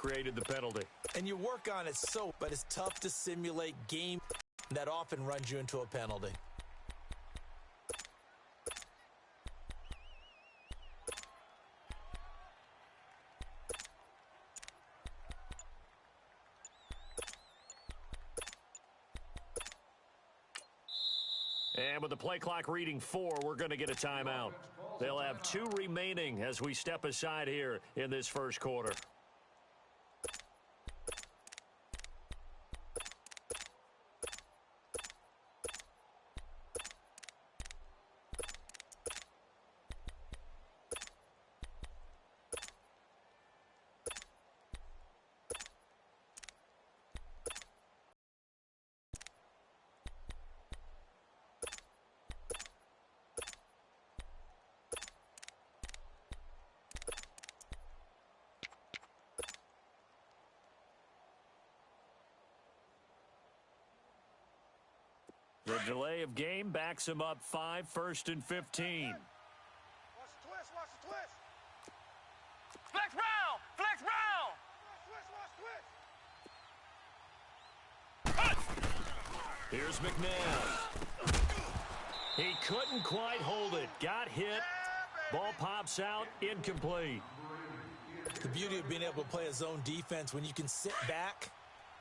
created the penalty. And you work on it but it's tough to simulate game that often runs you into a penalty. And with the play clock reading 4, we're going to get a timeout. They'll have 2 remaining as we step aside here in this first quarter. The delay of game backs him up 5, 1st and 15. Watch the twist, watch the twist. Flex round, flex round. Here's McNabb. He couldn't quite hold it. Got hit. Ball pops out. Incomplete. The beauty of being able to play a zone defense when you can sit back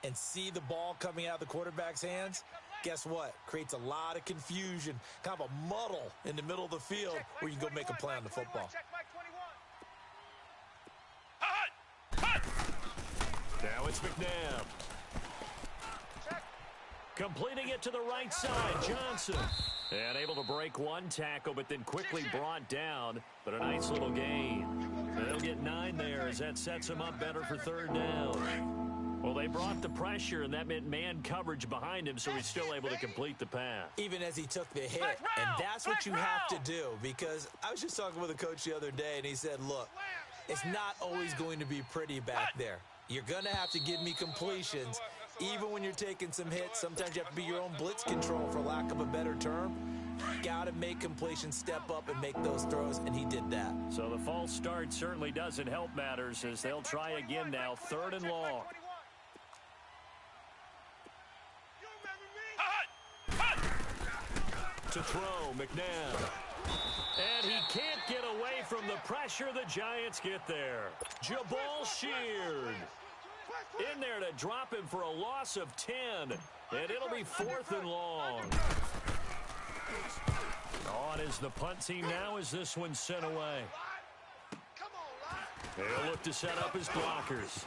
and see the ball coming out of the quarterback's hands. Guess what? Creates a lot of confusion, kind of a muddle in the middle of the field where you can go make a play on the football. Now it's McNabb. Completing it to the right side, Johnson. And able to break one tackle, but then quickly brought down. But a nice little gain. And they'll get 9 there as that sets them up better for 3rd down. Well, they brought the pressure, and that meant man coverage behind him, so he's still able to complete the pass. Even as he took the hit, and that's what you have to do, because I was just talking with a coach the other day, and he said, look, it's not always going to be pretty back there. You're going to have to give me completions. Even when you're taking some hits, sometimes you have to be your own blitz control, for lack of a better term. Got to make completions, step up, and make those throws, and he did that. So the false start certainly doesn't help matters as they'll try again now, 3rd and long. To throw, McNabb. And he can't get away from the pressure. The Giants get there. Jabal sheared. In there to drop him for a loss of 10. And it'll be 4th and long. On is the punt team now as this one's sent away. They'll look to set up his blockers.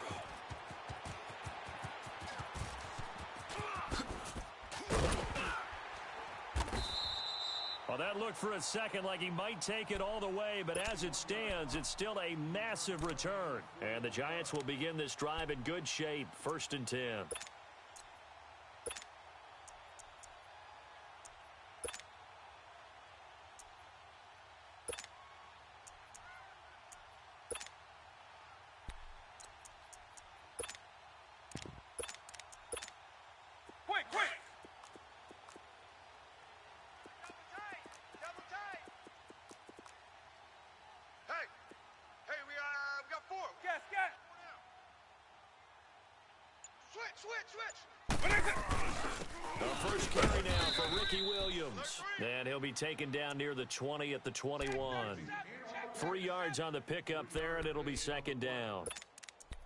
Well, that looked for a second like he might take it all the way, but as it stands, it's still a massive return. And the Giants will begin this drive in good shape, 1st and 10. The first carry now for Ricky Williams. And he'll be taken down near the 20 at the 21. 3 yards on the pickup there, and it'll be 2nd down.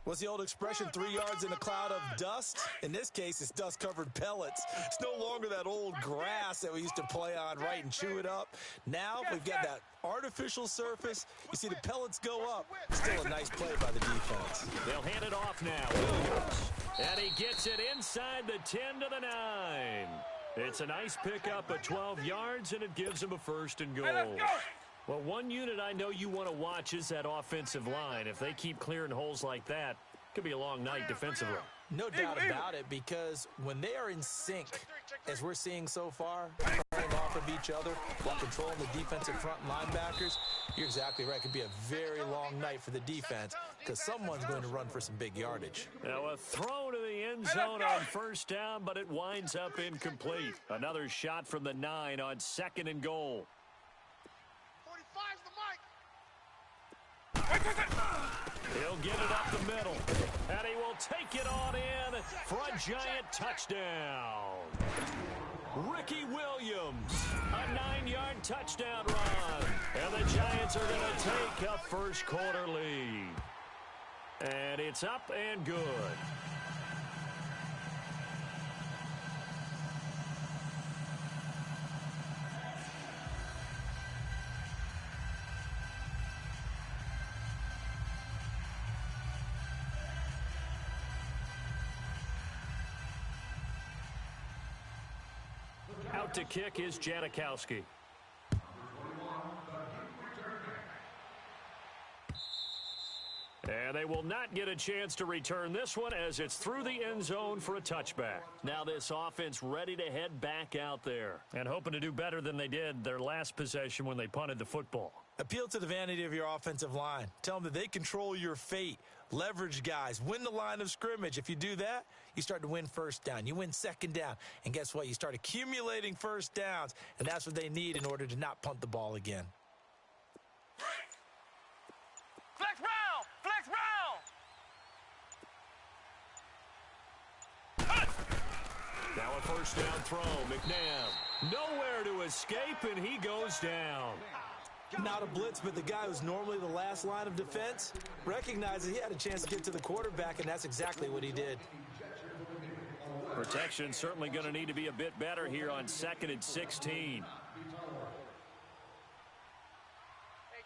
What's the old expression, 3 yards in a cloud of dust? In this case, it's dust-covered pellets. It's no longer that old grass that we used to play on, right, and chew it up. Now we've got that artificial surface. You see the pellets go up. Still a nice play by the defense. They'll hand it off now. Williams. And he gets it inside the 10 to the 9. It's a nice pickup of 12 yards, and it gives him a 1st and goal. Well, one unit I know you want to watch is that offensive line. If they keep clearing holes like that, it could be a long night defensively. No doubt about it, because when they are in sync, as we're seeing so far, playing off of each other while controlling the defensive front linebackers, you're exactly right. It could be a very long night for the defense because someone's going to run for some big yardage. Now a throw to the end zone on 1st down, but it winds up incomplete. Another shot from the 9 on 2nd and goal. He'll get it up the middle. And take it on in for a giant touchdown. Ricky Williams, a 9-yard touchdown run. And the Giants are going to take a first-quarter lead. And it's up and good. Out to kick is Janikowski. And they will not get a chance to return this one as it's through the end zone for a touchback. Now this offense ready to head back out there and hoping to do better than they did their last possession when they punted the football. Appeal to the vanity of your offensive line. Tell them that they control your fate. Leverage guys. Win the line of scrimmage. If you do that, you start to win first down. You win second down. And guess what? You start accumulating first downs. And that's what they need in order to not punt the ball again. Flex round! Flex round! Now a first down throw. McNabb nowhere to escape, and he goes down. Not a blitz, but the guy who's normally the last line of defense recognizes he had a chance to get to the quarterback, and that's exactly what he did. Protection certainly going to need to be a bit better here on 2nd and 16. Hey,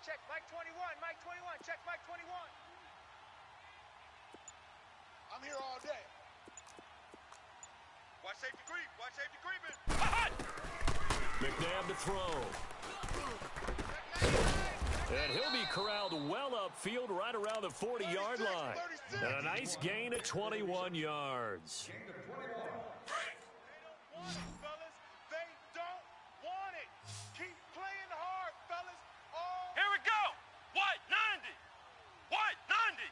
check Mike 21, Mike 21, check Mike 21. I'm here all day. Watch safety creep, watch safety creeping. McNabb to throw. And he'll be corralled well upfield right around the 40-yard line. And a nice gain at 21 yards. They don't want it, fellas. They don't want it. Keep playing hard, fellas. Oh. Here we go. White 90. White 90.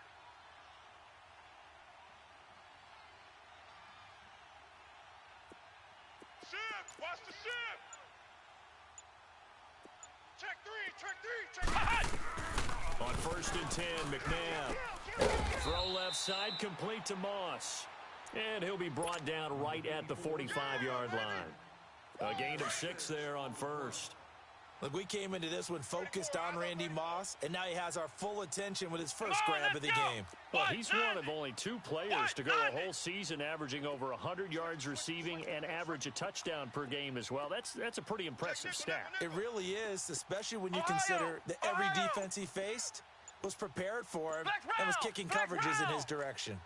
Shift. Watch the shift. Check three, check three. On 1st and 10, McNabb. Throw left side, complete to Moss. And he'll be brought down right at the 45-yard line. A gain of 6 there on 1st. Look, we came into this one focused on Randy Moss, and now he has our full attention with his first grab of the game. Well, he's one of only 2 players to go a whole season averaging over 100 yards receiving and average a touchdown per game as well. That's a pretty impressive stat. It really is, especially when you consider that every defense he faced was prepared for him and was kicking coverages in his direction.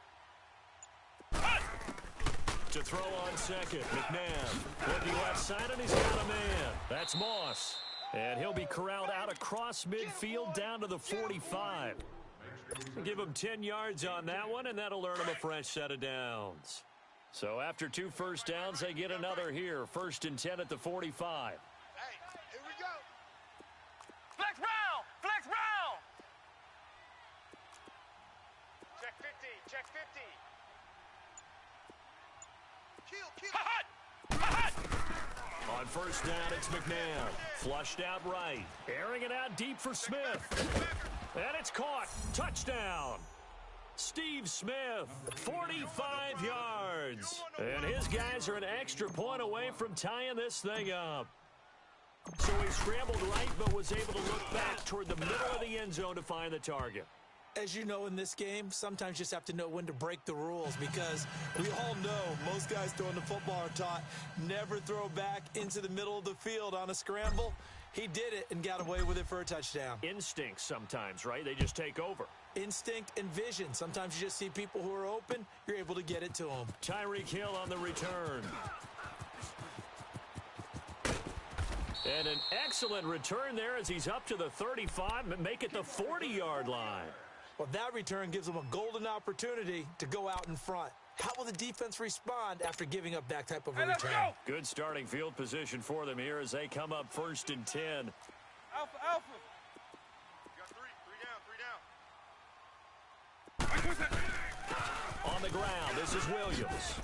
To throw on 2nd, McNabb looking left side, and he's got a man. That's Moss. And he'll be corralled out across midfield down to the 45. Give him 10 yards on that one, and that'll earn him a fresh set of downs. So after 2 first downs, they get another here. 1st and 10 at the 45. Hey, here we go. Flex round! Flex round! Check 50, check 50. Kill. Hot! On 1st down, it's McNabb. Flushed out right. Airing it out deep for Smith. And it's caught. Touchdown. Steve Smith, 45 yards. And his guys are an extra point away from tying this thing up. So he scrambled right, but was able to look back toward the middle of the end zone to find the target. As you know, in this game, sometimes you just have to know when to break the rules, because we all know most guys throwing the football are taught never throw back into the middle of the field on a scramble. He did it and got away with it for a touchdown. Instinct sometimes, right? They just take over. Instinct and vision. Sometimes you just see people who are open, you're able to get it to them. Tyreek Hill on the return. And an excellent return there as he's up to the 35 and make it the 40-yard line. Well, that return gives them a golden opportunity to go out in front. How will the defense respond after giving up that type of a return? Good starting field position for them here as they come up 1st and 10. Alpha. You got 3 down. On the ground, this is Williams.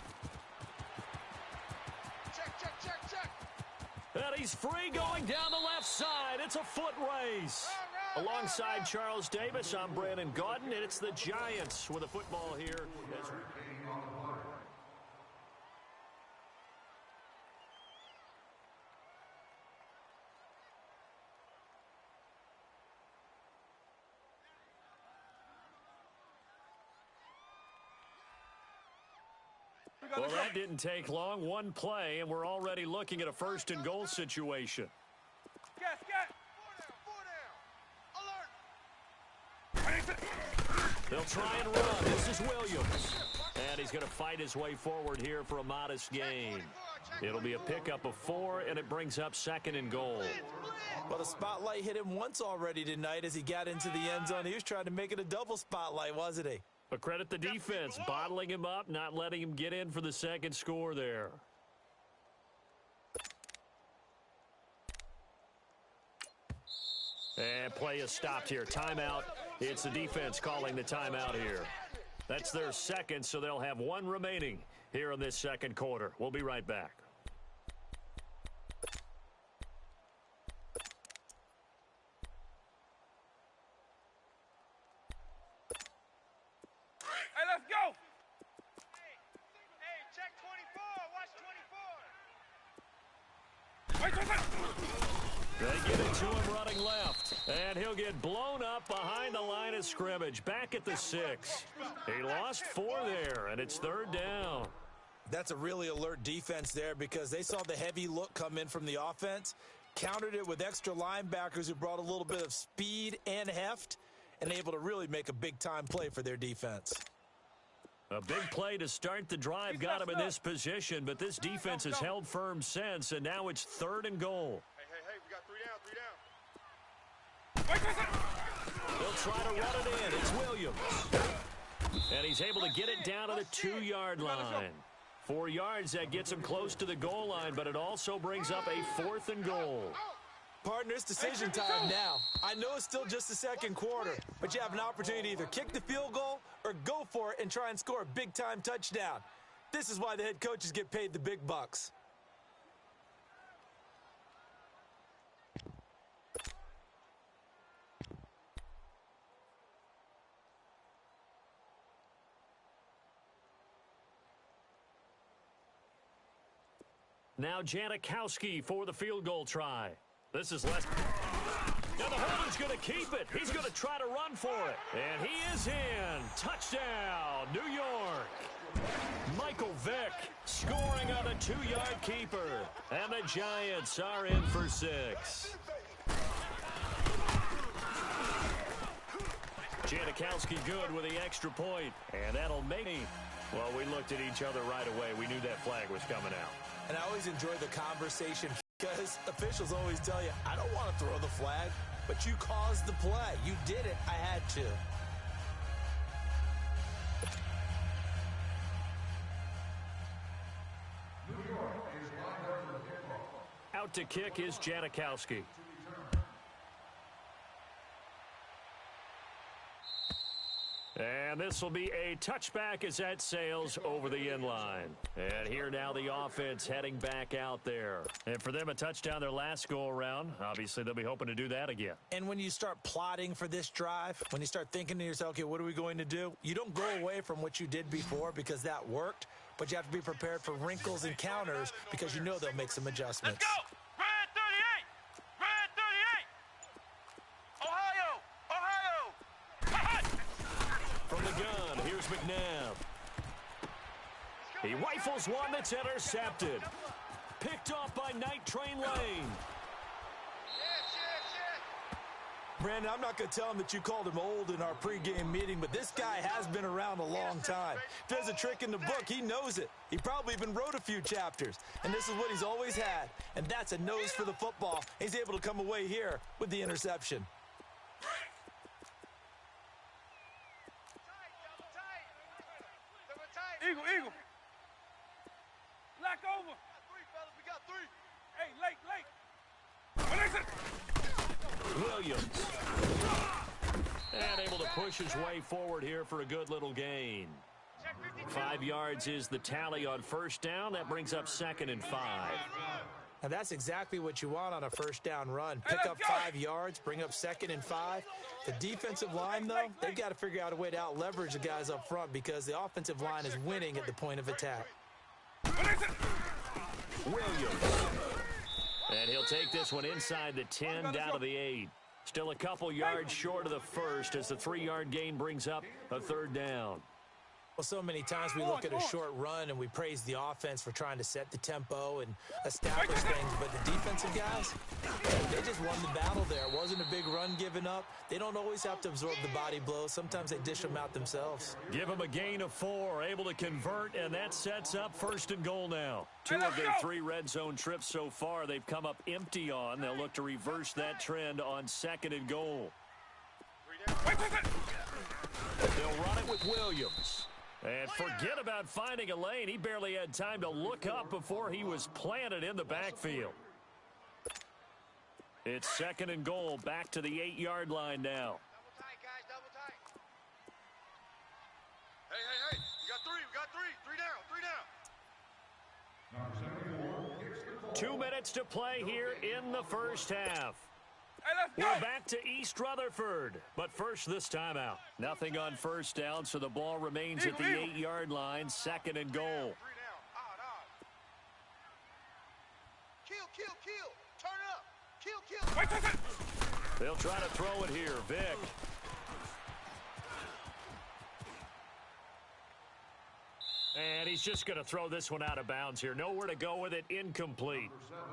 Check. And he's free going down the left side. It's a foot race. Alongside Charles Davis, I'm Brandon Gaudin, and it's the Giants with a football here. Well, that didn't take long. One play, and we're already looking at a first-and-goal situation. They'll try and run. This is Williams. And he's going to fight his way forward here for a modest gain. It'll be a pickup of 4, and it brings up second and goal. Well, the spotlight hit him once already tonight as he got into the end zone. He was trying to make it a double spotlight, wasn't he? But credit the defense, bottling him up, not letting him get in for the second score there. And play is stopped here. Timeout. It's the defense calling the timeout here. That's their second, so they'll have 1 remaining here in this second quarter. We'll be right back. Hey, let's go. Hey, check 24. Watch 24. They give it to him running left. And he'll get blown up behind the line of scrimmage. Back at the 6. He lost 4 there, and it's third down. That's a really alert defense there because they saw the heavy look come in from the offense, countered it with extra linebackers who brought a little bit of speed and heft, and able to really make a big-time play for their defense. A big play to start the drive got him in this position, but this defense has held firm since, and now it's third and goal. Hey, we got 3 down. They'll try to run it in. It's Williams. And he's able to get it down to the 2-yard line. 4 yards, that gets him close to the goal line, but it also brings up a 4th and goal. Partner, it's decision time now. I know it's still just the second quarter, but you have an opportunity to either kick the field goal or go for it and try and score a big-time touchdown. This is why the head coaches get paid the big bucks. Now Janikowski for the field goal try. This is less. Now the holder's going to keep it. He's going to try to run for it. And he is in. Touchdown, New York. Michael Vick scoring on a 2-yard keeper. And the Giants are in for 6. Janikowski good with the extra point. And that'll make me. Well, we looked at each other right away. We knew that flag was coming out. And I always enjoy the conversation because officials always tell you, I don't want to throw the flag, but you caused the play. You did it. I had to. Out to kick is Janikowski. And this will be a touchback as that sails over the end line. And here now the offense heading back out there. And for them, a touchdown their last go-around. Obviously, they'll be hoping to do that again. And when you start plotting for this drive, when you start thinking to yourself, okay, what are we going to do? You don't go away from what you did before because that worked, but you have to be prepared for wrinkles and counters because you know they'll make some adjustments. Let's go! Red 38! Red 38! Ohio! From the gun, here's McNabb. He rifles one that's intercepted. Picked off by Night Train Lane. Brandon, I'm not going to tell him that you called him old in our pregame meeting, but this guy has been around a long time. If there's a trick in the book, he knows it. He probably even wrote a few chapters, and this is what he's always had, and that's a nose for the football. He's able to come away here with the interception. Eagle. Black over. We got 3. Hey, late. Williams. And able to push his way forward here for a good little gain. 5 yards is the tally on first down. That brings up 2nd and 5. And that's exactly what you want on a first down run. Pick up 5 yards, bring up 2nd and 5. The defensive line, though, they've got to figure out a way to out-leverage the guys up front because the offensive line is winning at the point of attack. Williams. And he'll take this one inside the 10, down to the 8. Still a couple yards short of the first as the 3-yard gain brings up a third down. Well, so many times we look at a short run and we praise the offense for trying to set the tempo and establish things, but the defensive guys, they just won the battle there. It wasn't a big run given up. They don't always have to absorb the body blows. Sometimes they dish them out themselves. Give them a gain of 4, able to convert, and that sets up 1st and goal now. 2 of their 3 red zone trips so far they've come up empty on. They'll look to reverse that trend on 2nd and goal. They'll run it with Williams. And forget about finding a lane. He barely had time to look up before he was planted in the backfield. It's 2nd and goal, back to the 8-yard line now. Double tight, guys, double tight. Hey. We got 3 down. 2 minutes to play here in the first half. Hey, let's go. We're back to East Rutherford, but first this timeout. Nothing on first down, so the ball remains at the 8-yard line, 2nd and goal. 3 down. Odd. Kill. Turn it up. Kill. They'll try to throw it here. Vic. And he's just going to throw this one out of bounds here. Nowhere to go with it. Incomplete.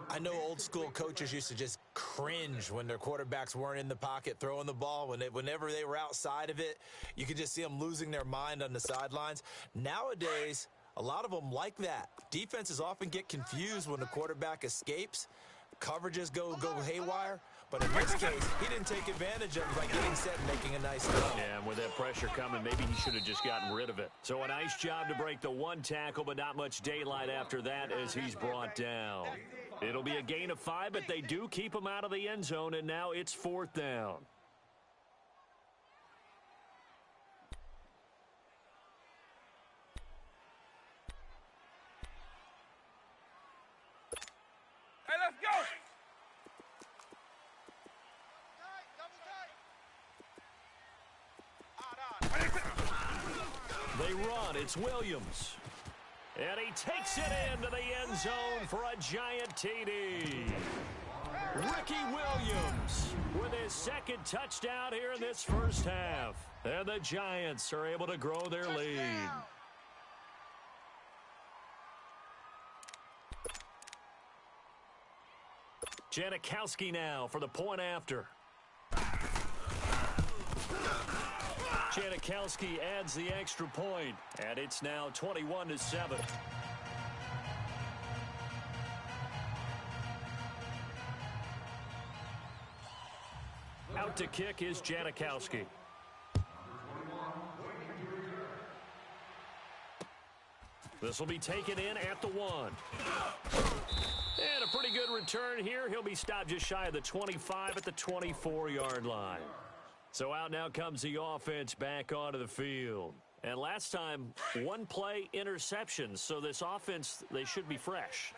I know old school coaches used to just cringe when their quarterbacks weren't in the pocket throwing the ball. Whenever they were outside of it, you could just see them losing their mind on the sidelines. Nowadays, a lot of them like that. Defenses often get confused when the quarterback escapes. Coverages go haywire. But in this case, he didn't take advantage of it by getting set and making a nice throw. Yeah, and with that pressure coming, maybe he should have just gotten rid of it. So a nice job to break the 1 tackle, but not much daylight after that as he's brought down. It'll be a gain of 5, but they do keep him out of the end zone, and now it's 4th down. Hey, let's go. They run. It's Williams. And he takes it into the end zone for a giant TD. Ricky Williams with his 2nd touchdown here in this first half. And the Giants are able to grow their lead. Janikowski now for the point after. Janikowski adds the extra point, and it's now 21-7. Out to kick is Janikowski. This will be taken in at the 1. And a pretty good return here. He'll be stopped just shy of the 25 at the 24-yard line. So out now comes the offense back onto the field. And last time, 1 play interception. So this offense, they should be fresh.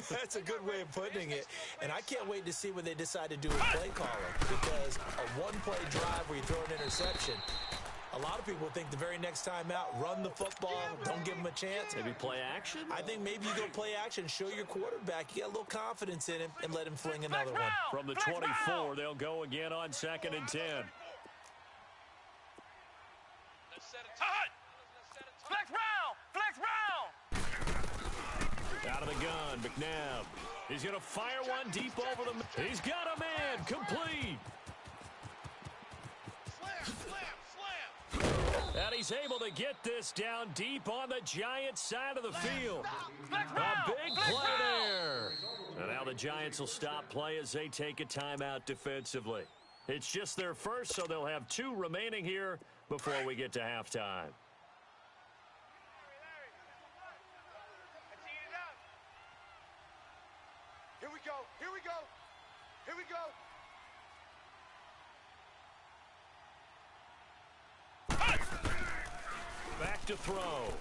That's a good way of putting it. And I can't wait to see when they decide to do a play calling. Because a 1-play drive where you throw an interception, a lot of people think the very next time out, run the football, don't give them a chance. Maybe play action? I think maybe you go play action, show your quarterback. You got a little confidence in him, and let him fling another one. From the 24, they'll go again on 2nd and 10. Flex round. Out of the gun, McNabb. He's going to fire one deep over the... He's got a man, complete. Slam. And he's able to get this down deep on the Giants' side of the field. A big play there. And now the Giants will stop play as they take a timeout defensively. It's just their first, so they'll have 2 remaining here before we get to halftime. Here we go. Back to throw.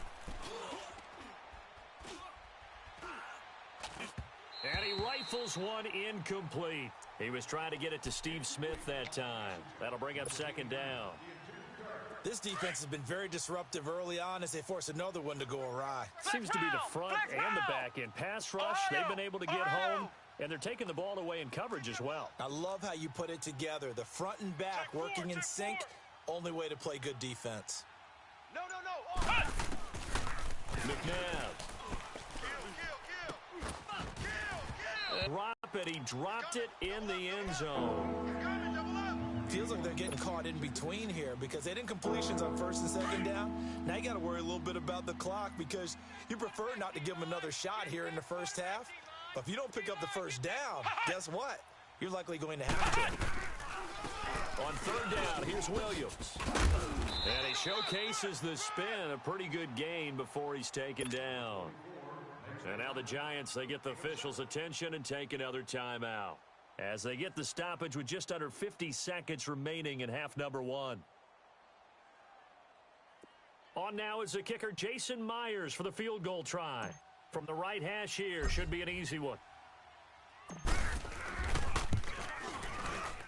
And he rifles one incomplete. He was trying to get it to Steve Smith that time. That'll bring up 2nd down. This defense has been very disruptive early on as they force another one to go awry. Seems to be the front and the back end. Pass rush, they've been able to get home, and they're taking the ball away in coverage as well. I love how you put it together. The front and back working in sync, only way to play good defense. No. McNabb. Drop it. He dropped it in the end zone. Feels like they're getting caught in between here because they didn't completions on first and second down. Now you got to worry a little bit about the clock because you prefer not to give them another shot here in the first half. But if you don't pick up the first down, guess what? You're likely going to have to. On third down, here's Williams. And he showcases the spin. A pretty good gain before he's taken down. And now the Giants, they get the officials' attention and take another timeout as they get the stoppage with just under 50 seconds remaining in half number one. On now is the kicker, Jason Myers, for the field goal try. From the right hash here, should be an easy one.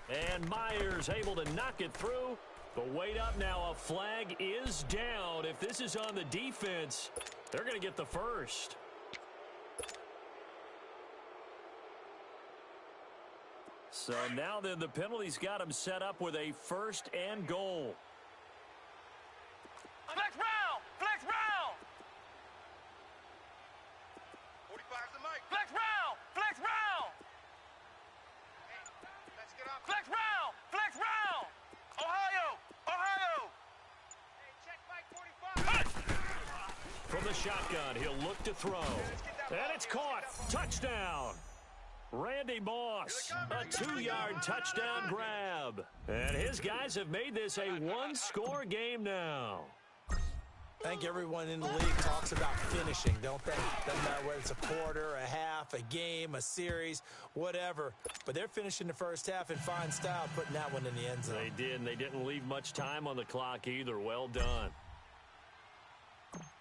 And Myers able to knock it through. The wait up now, a flag is down. If this is on the defense, they're going to get the first. So now then the penalty's got him set up with a first and goal. Flex round! Flex round! 45's the mic. Flex round! Flex round! Hey, let's get up. Flex round! Flex round! Ohio! Ohio! Hey, check mic 45. From the shotgun, he'll look to throw. And it's caught. Touchdown. Randy Moss, a 2-yard touchdown grab. And his guys have made this a one-score game now. I think everyone in the league talks about finishing, don't they? Doesn't matter whether it's a quarter, a half, a game, a series, whatever. But they're finishing the first half in fine style, putting that one in the end zone. They did, and they didn't leave much time on the clock either. Well done.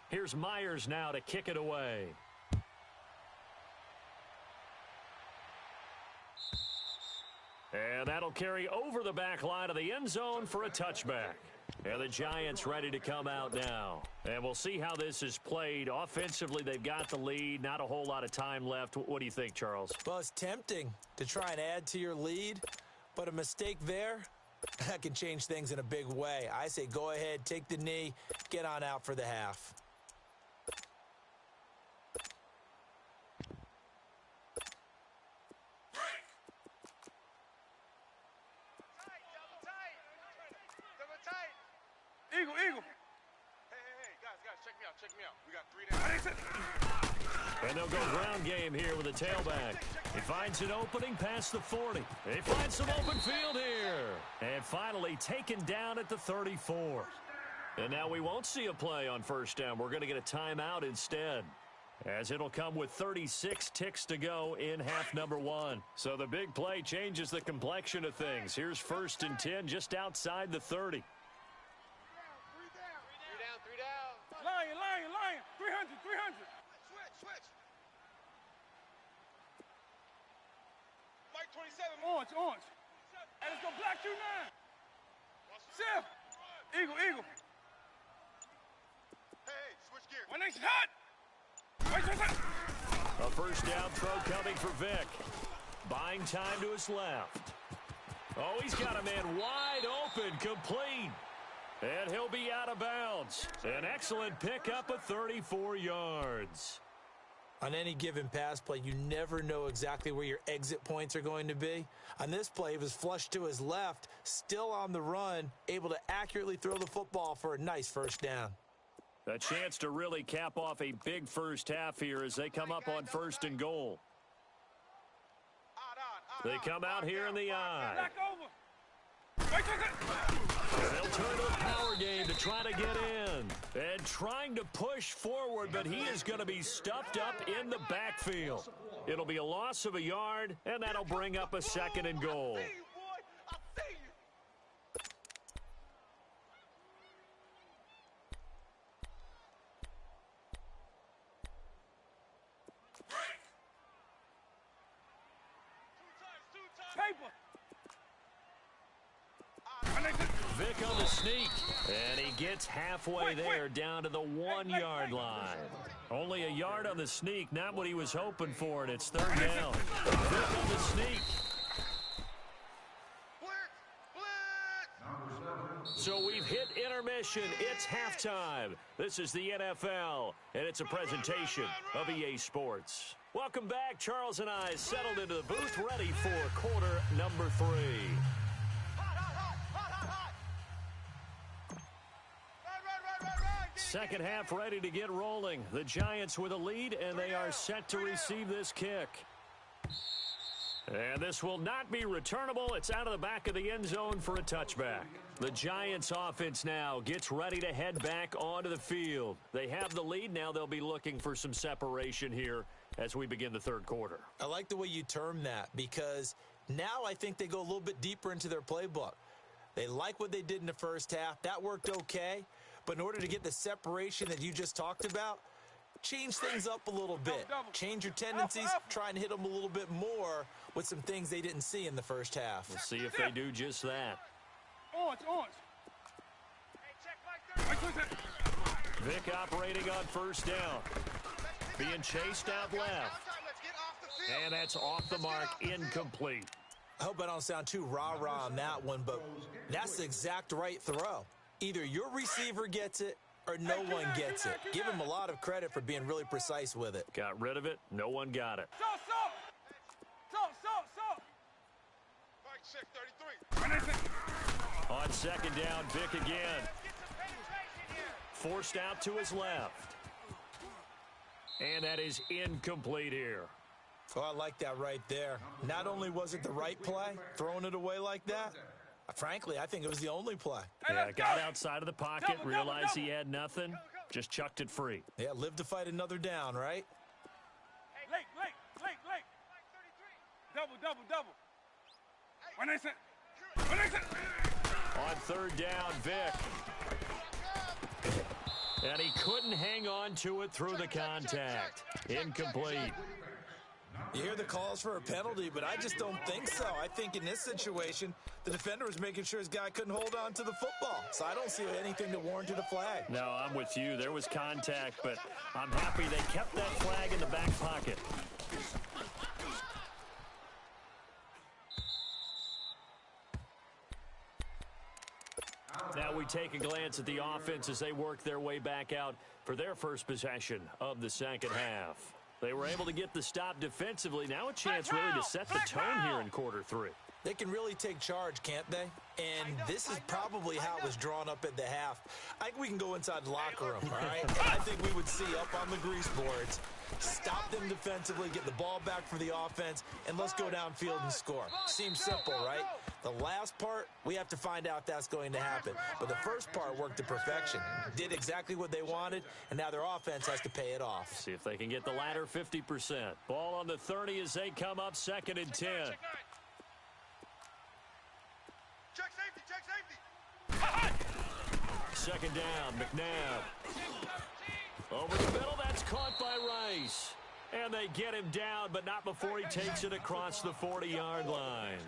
Here's Myers now to kick it away. And that'll carry over the back line of the end zone for a touchback. And the Giants ready to come out now. And we'll see how this is played. Offensively, they've got the lead. Not a whole lot of time left. What do you think, Charles? Well, it's tempting to try and add to your lead, but a mistake there, that can change things in a big way. I say go ahead, take the knee, get on out for the half. Eagle, eagle. Hey, guys, check me out. We got 3 down. And they'll go ground game here with a tailback. He finds an opening past the 40. He finds some open field here. And finally taken down at the 34. And now we won't see a play on first down. We're going to get a timeout instead, as it'll come with 36 ticks to go in half number one. So the big play changes the complexion of things. Here's first and 10 just outside the 30. Lion. 300. Switch. Mike 27. Orange. Hey, let's go black Q9. Sif. Eagle. Hey, switch gear. One next hot. Wait. A first down throw coming for Vick. Buying time to his left. Oh, he's got a man wide open, complete. And he'll be out of bounds. An excellent pickup of 34 yards. On any given pass play, you never know exactly where your exit points are going to be. On this play, he was flushed to his left, still on the run, able to accurately throw the football for a nice first down. A chance to really cap off a big first half here as they come up on first and goal. They come out here in the eye. Back over. They'll turn to the power game to try to get in. And trying to push forward, but he is going to be stuffed up in the backfield. It'll be a loss of a yard, and that'll bring up a second and goal. Paper. Vick on the sneak, and he gets halfway there down to the 1-yard line. Only a yard on the sneak, not what he was hoping for, and it's third down. Vick on the sneak. So we've hit intermission. possession. It's halftime. This is the NFL, and it's a presentation of EA Sports. Welcome back. Charles and I settled into the booth, ready for quarter number 3. Second half ready to get rolling. The Giants with a lead, and they are set to receive this kick. And this will not be returnable. It's out of the back of the end zone for a touchback. The Giants offense now gets ready to head back onto the field. They have the lead. Now they'll be looking for some separation here as we begin the third quarter. I like the way you term that because now I think they go a little bit deeper into their playbook. They like what they did in the first half. That worked okay. But in order to get the separation that you just talked about, change things up a little bit. Change your tendencies, try and hit them a little bit more with some things they didn't see in the first half. We'll see if they do just that. Vic operating on first down. Being chased out left. And that's off the mark, incomplete. I hope I don't sound too rah-rah on that one, but that's the exact right throw. Either your receiver gets it or no one gets it. Give him a lot of credit for being really precise with it. Got rid of it. No one got it. On second down, Vic again. Forced out to his left. And that is incomplete here. Oh, I like that right there. Not only was it the right play, throwing it away like that, frankly, I think it was the only play. Yeah, got outside of the pocket, realized he had nothing, just chucked it free. Yeah, live to fight another down, right? Late. Double. When I said. On third down, Vic. And he couldn't hang on to it through the contact. Incomplete. You hear the calls for a penalty, but I just don't think so. I think in this situation, the defender was making sure his guy couldn't hold on to the football. So I don't see anything that warranted a flag. No, I'm with you. There was contact, but I'm happy they kept that flag in the back pocket. Now we take a glance at the offense as they work their way back out for their first possession of the second half. They were able to get the stop defensively. Now a chance really to set the tone here in quarter 3. They can really take charge, can't they? And this is probably how it was drawn up at the half. I think we can go inside the locker room, all right? I think we would see up on the grease boards, stop them defensively, get the ball back for the offense, and let's go downfield and score. Seems simple, right? The last part, we have to find out if that's going to happen. But the first part worked to perfection. Did exactly what they wanted, and now their offense has to pay it off. See if they can get the latter 50%. Ball on the 30 as they come up 2nd and 10. Check safety. Second down, McNabb. Over the middle, that's caught by Rice. And they get him down, but not before he takes it across the 40-yard line.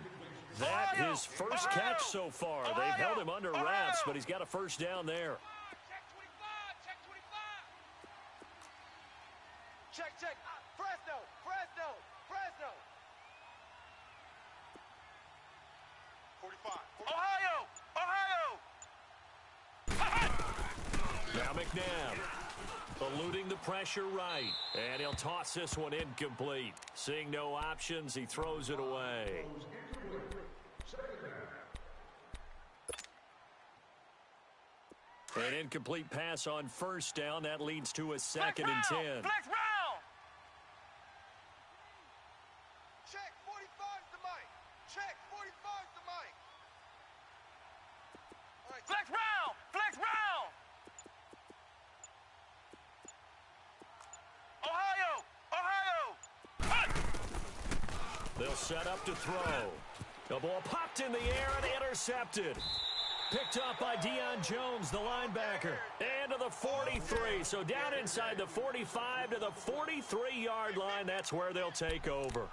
That his first catch so far. They've held him under wraps, but he's got a first down there. Check. Fresno. 45. Ohio. Now McNabb eluding the pressure right. And he'll toss this one incomplete. Seeing no options, he throws it away. An incomplete pass on first down. That leads to a 2nd and 10. Flex round. Check 45's the mic. Check 45's the mic. All right. Flex round. Ohio. They'll set up to throw. The ball popped in the air and intercepted. Picked up by Deion Jones, the linebacker. And to the 43. So down inside the 45 to the 43-yard line. That's where they'll take over.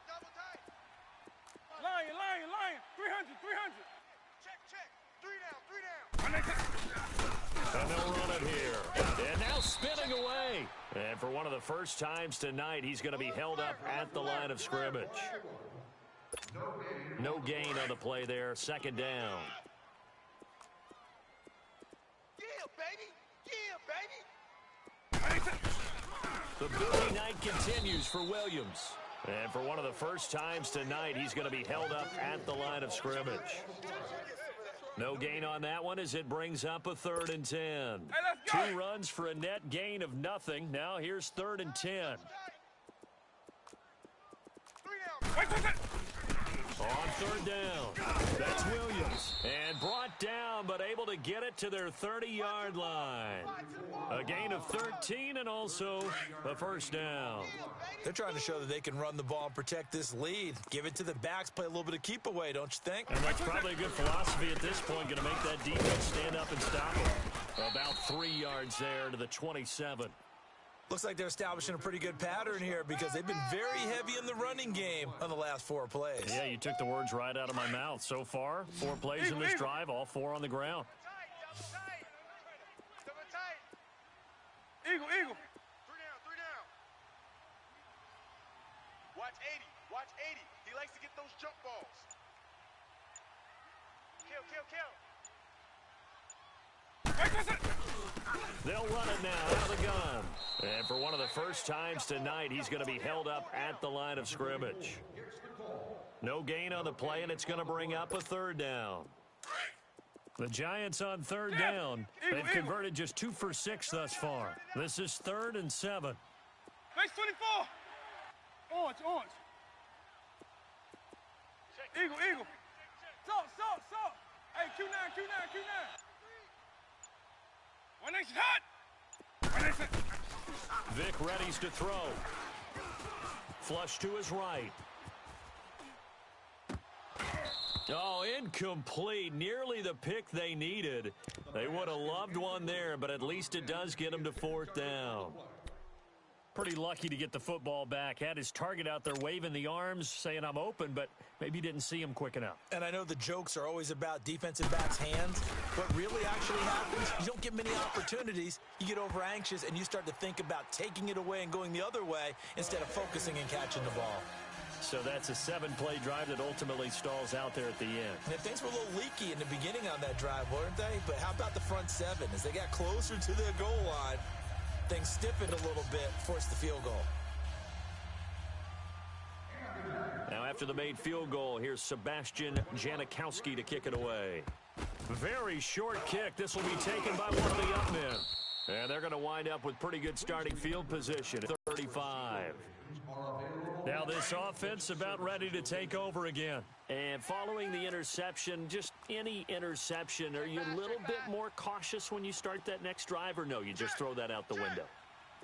Double tight. Lion. 300. Check. 3 down. And they'll run it here. And now spinning away. And for one of the first times tonight, he's going to be held up at the line of scrimmage. No gain on the play there. Second down. The Billy night continues for Williams. And for one of the first times tonight, he's going to be held up at the line of scrimmage. No gain on that one as it brings up a 3rd and 10. Hey, 2 runs for a net gain of nothing. Now here's 3rd and 10. On 3rd down, that's Williams. And brought down, but able to get it to their 30-yard line. A gain of 13 and also a first down. They're trying to show that they can run the ball and protect this lead. Give it to the backs, play a little bit of keep away, don't you think? And that's probably a good philosophy at this point, going to make that defense stand up and stop them. About 3 yards there to the 27. Looks like they're establishing a pretty good pattern here because they've been very heavy in the running game on the last 4 plays. Yeah, you took the words right out of my mouth. So far, 4 plays in this drive, all 4 on the ground. Eagle. 3 down. Watch 80. He likes to get those jump balls. Kill. They'll run it now out of the gun. And for one of the first times tonight, he's going to be held up at the line of scrimmage. No gain on the play, and it's going to bring up a 3rd down. The Giants on 3rd down. They've converted just 2 for 6 thus far. This is 3rd and 7. Base 24. Orange. Eagle. Salt. Hey, Q9. 1 nation hot. Vic readies to throw. Flush to his right. Oh, incomplete. Nearly the pick they needed. They would have loved one there, but at least it does get them to 4th down. Pretty lucky to get the football back. Had his target out there waving the arms, saying I'm open, but maybe didn't see him quick enough. And I know the jokes are always about defensive backs' hands. What really actually happens, you don't get many opportunities. You get over anxious, and you start to think about taking it away and going the other way instead of focusing and catching the ball. So that's a 7-play drive that ultimately stalls out there at the end. And things were a little leaky in the beginning on that drive, weren't they? But how about the front 7? As they got closer to their goal line, things stiffened a little bit, forced the field goal. Now after the made field goal, here's Sebastian Janikowski to kick it away. Very short kick. This will be taken by one of the up men. And they're going to wind up with pretty good starting field position at 35. Now this offense about ready to take over again. And following the interception, just any interception, are you a little bit more cautious when you start that next drive, or no, you just throw that out the window?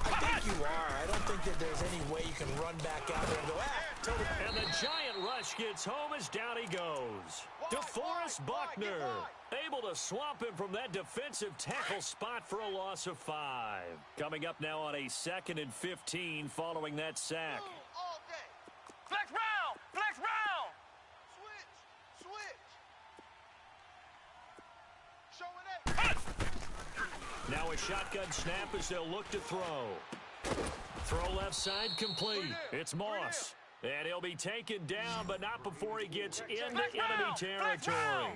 I think you are. I don't think that there's any way you can run back out there and go, totally. And the giant rush gets home as down he goes. DeForest Buckner able to swamp him from that defensive tackle spot for a loss of 5. Coming up now on a 2nd and 15 following that sack. Flex round. Switch. Showing it. Now a shotgun snap as they'll look to throw. Throw left side complete. It's Moss. And he'll be taken down, but not before he gets into enemy territory.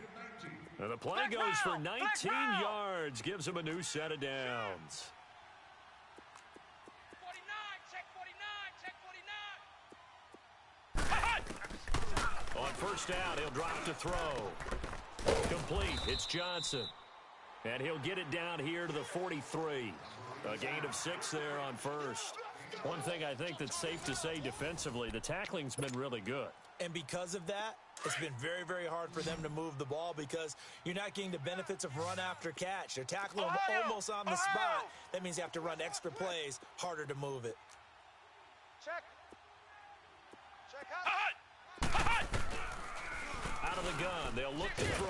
And the play goes for 19 yards. Gives him a new set of downs. 49. On 1st down, he'll drop to throw. Complete. It's Johnson. And he'll get it down here to the 43. A gain of 6 there on 1st. One thing I think that's safe to say defensively, the tackling's been really good. And because of that, it's been very, very hard for them to move the ball because you're not getting the benefits of run after catch. They're tackling almost on the spot. That means you have to run extra plays, harder to move it. Check Out of the gun, they'll look to throw.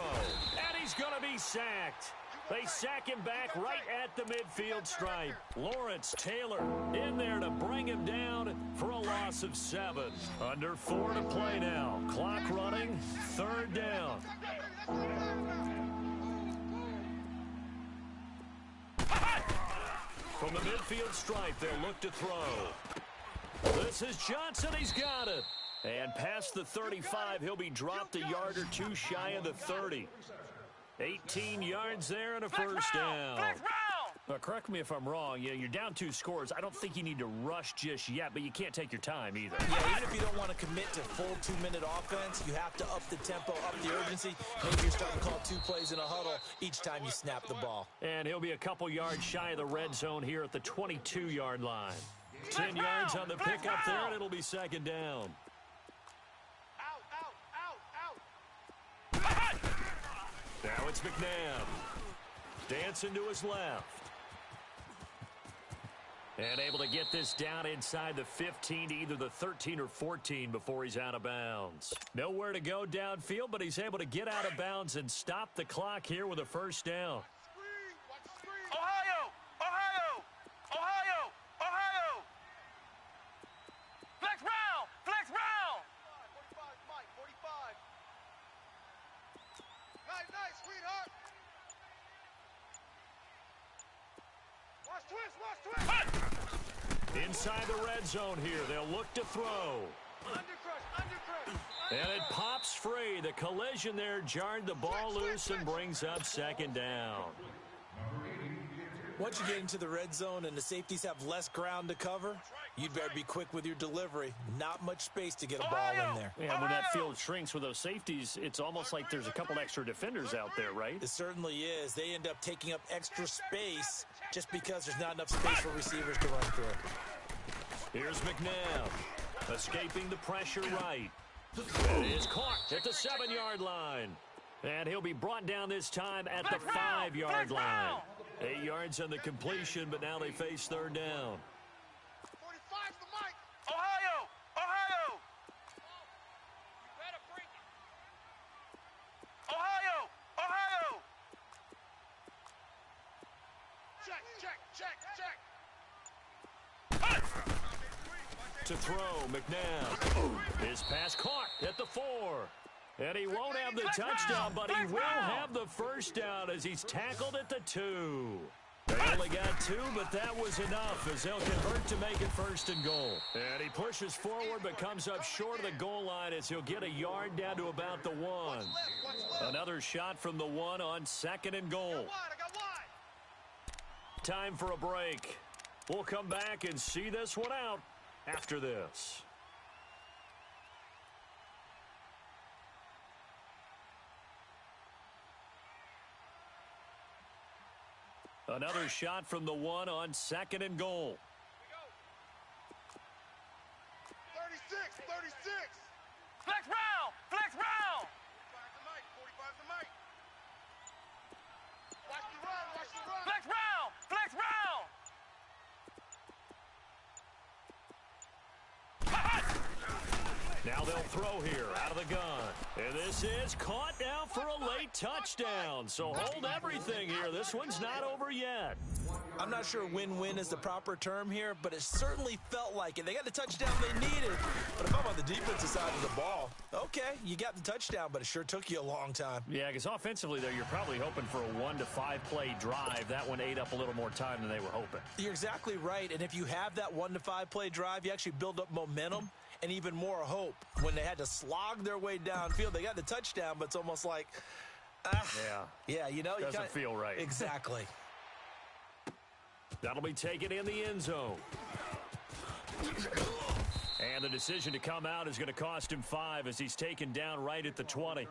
And he's going to be sacked. They sack him back right at the midfield stripe. Lawrence Taylor in there to bring him down for a loss of 7. Under 4 to play now. Clock running, 3rd down. From the midfield stripe, they'll look to throw. This is Johnson. He's got it. And past the 35, he'll be dropped a yard or two shy of the 30. 18 yards there and a first down. Correct me if I'm wrong. You're down 2 scores. I don't think you need to rush just yet, but you can't take your time either. Yeah, even if you don't want to commit to full 2-minute offense, you have to up the tempo, up the urgency. Maybe you're starting to call 2 plays in a huddle each time you snap the ball. And he'll be a couple yards shy of the red zone here at the 22-yard line. 10 yards on the pickup there, and it'll be second down. Now it's McNabb. Dancing to his left. And able to get this down inside the 15 to either the 13 or 14 before he's out of bounds. Nowhere to go downfield, but he's able to get out of bounds and stop the clock here with a first down. Ohio! Ohio! Ohio! Ohio! Flex round! Flex round! 45, Mike, 45. Nice, sweetheart. Watch twist, watch twist. Inside the red zone here, they'll look to throw. Undercrush. And it pops free. The collision there jarred the ball loose and brings up second down. Once you get into the red zone and the safeties have less ground to cover, you'd better be quick with your delivery. Not much space to get a ball in there. Yeah, when that field shrinks with those safeties, it's almost like there's a couple extra defenders out there, right? It certainly is. They end up taking up extra space just because there's not enough space for receivers to run through. Here's McNabb, escaping the pressure right. It is caught at the 7-yard line. And he'll be brought down this time at the 5-yard line. 8 yards on the completion, but now they face third down. 45's the mic. Ohio! Ohio! You better bring it. Ohio! Ohio! Check. To throw, McNabb. His pass caught at the 4. And he won't have the touchdown, but he will have the first down as he's tackled at the 2. They only got 2, but that was enough as they'll convert to make it first and goal. And he pushes forward but comes up short of the goal line as he'll get a yard down to about the 1. Another shot from the 1 on second and goal. Time for a break. We'll come back and see this one out after this. Another shot from the 1 on second and goal. 36. Flex round. 45's the mic. Watch the run. Flex round. Now they'll throw here out of the gun. And this is caught now for a late touchdown. So hold everything here. This one's not over yet. I'm not sure win-win is the proper term here, but it certainly felt like it. They got the touchdown they needed. But if I'm on the defensive side of the ball, okay, you got the touchdown, but it sure took you a long time. Yeah, because offensively, though, you're probably hoping for a 1 to 5 play drive. That one ate up a little more time than they were hoping. You're exactly right. And if you have that 1 to 5 play drive, you actually build up momentum and even more hope. When they had to slog their way downfield, they got the touchdown, but it's almost like, yeah, you know, doesn't feel right. Exactly. That'll be taken in the end zone. And the decision to come out is going to cost him 5 as he's taken down right at the 20.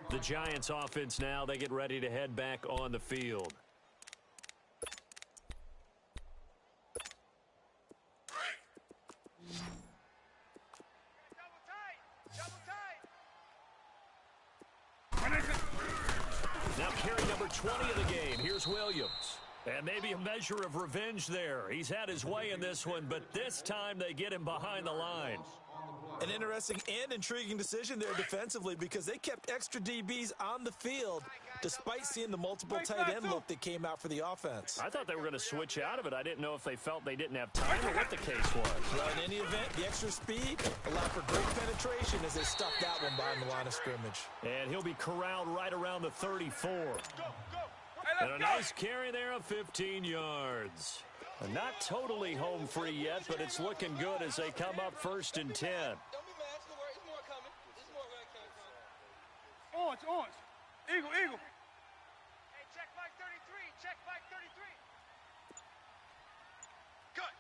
The Giants offense now, they get ready to head back on the field. Now carry number 20 of the game. Here's Williams. And maybe a measure of revenge there. He's had his way in this one, but this time they get him behind the line. An interesting and intriguing decision there defensively because they kept extra DBs on the field despite seeing the multiple tight end look that came out for the offense. I thought they were going to switch out of it. I didn't know if they felt they didn't have time or what the case was. Well, in any event, the extra speed allowed for great penetration as they stuffed that one behind the line of scrimmage. And he'll be corralled right around the 34. And a nice carry there of 15 yards. Not totally home free yet, but it's looking good as they come up 1st and 10. Don't be mad. It's more coming. It's more where it came from. Orange. Eagle. Hey, check Mike 33. Check Mike 33. Cut.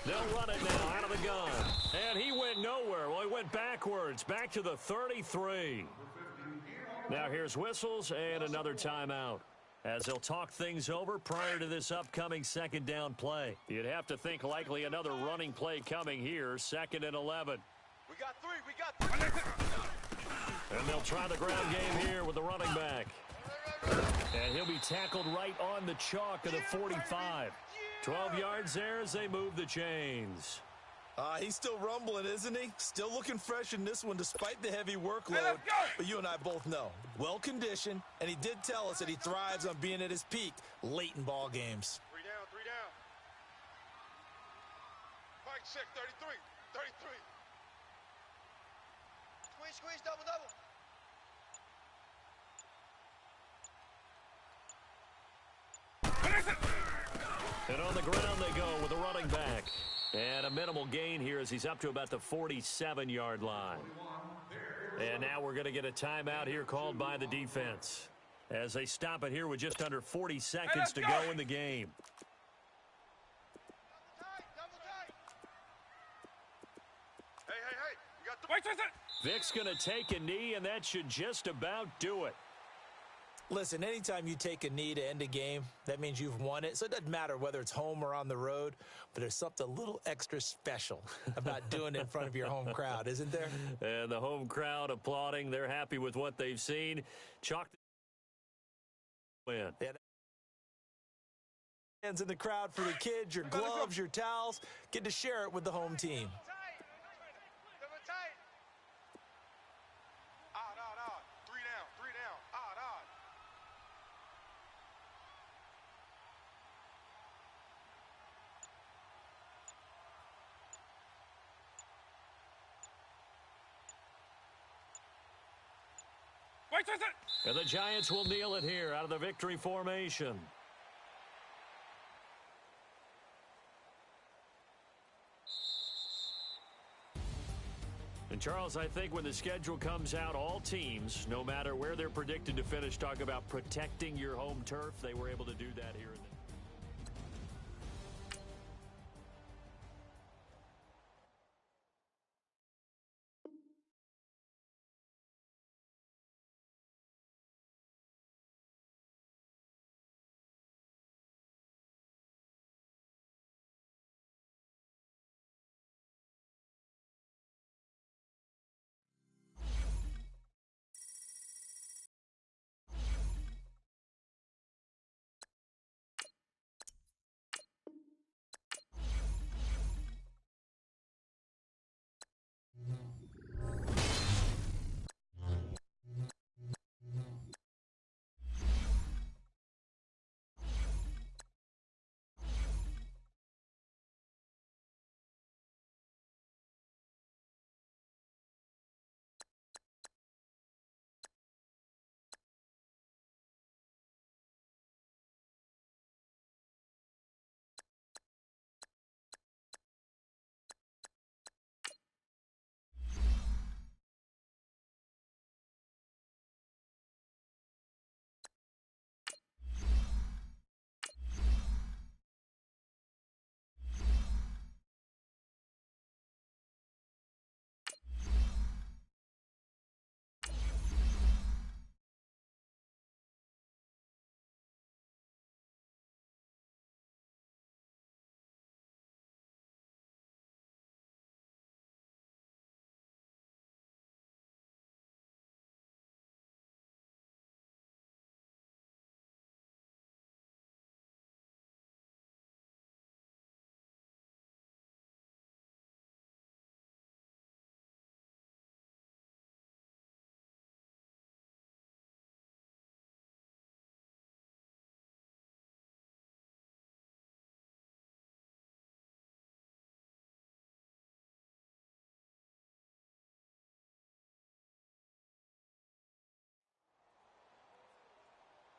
They'll run it now out of the gun. And he went nowhere. Well, he went backwards, back to the 33. Now here's whistles and another timeout, as they'll talk things over prior to this upcoming 2nd down play. You'd have to think likely another running play coming here, 2nd and 11. We got three. And they'll try the ground game here with the running back. And he'll be tackled right on the chalk of the 45. 12 yards there as they move the chains. He's still rumbling, isn't he? Still looking fresh in this one despite the heavy workload. Hey, let's go! But you and I both know, well-conditioned, and he did tell us that he thrives on being at his peak late in ball games. Three down. Mike, check 33. Squeeze, double. And on the ground they go with the running back. And a minimal gain here as he's up to about the 47-yard line. And now we're going to get a timeout here called by the defense, as they stop it here with just under 40 seconds to go in the game. Double tight. Hey. You got the... Wait. Vic's going to take a knee, and that should just about do it. Listen, anytime you take a knee to end a game, that means you've won it. So it doesn't matter whether it's home or on the road, but there's something a little extra special about doing it in front of your home crowd, isn't there? And the home crowd applauding. They're happy with what they've seen. Chalk win. Yeah. Hands in the crowd for the kids, your gloves, your towels. Get to share it with the home team. Double tight. Odd. Three down. Odd. And the Giants will kneel it here out of the victory formation. And Charles, I think when the schedule comes out, all teams, no matter where they're predicted to finish, talk about protecting your home turf. They were able to do that here in the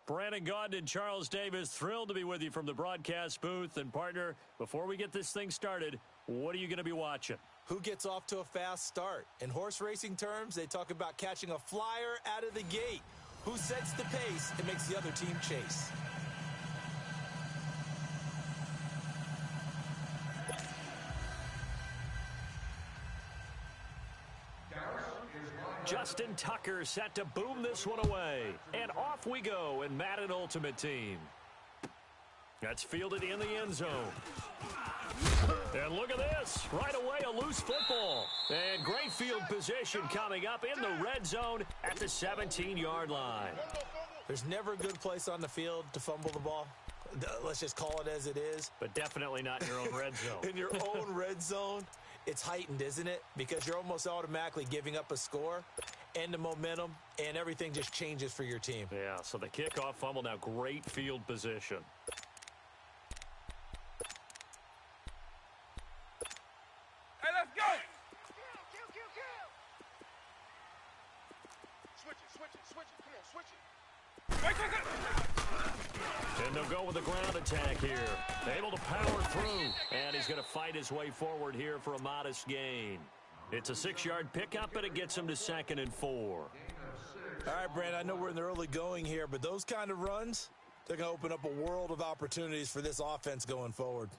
Brandon Gaudin and Charles Davis, thrilled to be with you from the broadcast booth. And, partner, before we get this thing started, what are you going to be watching? Who gets off to a fast start? In horse racing terms, they talk about catching a flyer out of the gate. Who sets the pace and makes the other team chase? Justin Tucker set to boom this one away. And off we go in Madden Ultimate Team. That's fielded in the end zone. And look at this. Right away, a loose football. And great field position coming up in the red zone at the 17-yard line. There's never a good place on the field to fumble the ball. Let's just call it as it is. But definitely not in your own red zone. In your own red zone, it's heightened, isn't it? Because you're almost automatically giving up a score and the momentum, and everything just changes for your team. Yeah, so the kickoff fumble, now great field position. Hey, let's go! Switch it. Come on, switch it. And they'll go with the ground attack here. Able to power through. And he's going to fight his way forward here for a modest gain. It's a 6-yard pickup, and it gets him to 2nd and 4. All right, Brandon, I know we're in the early going here, but those kind of runs, they're going to open up a world of opportunities for this offense going forward.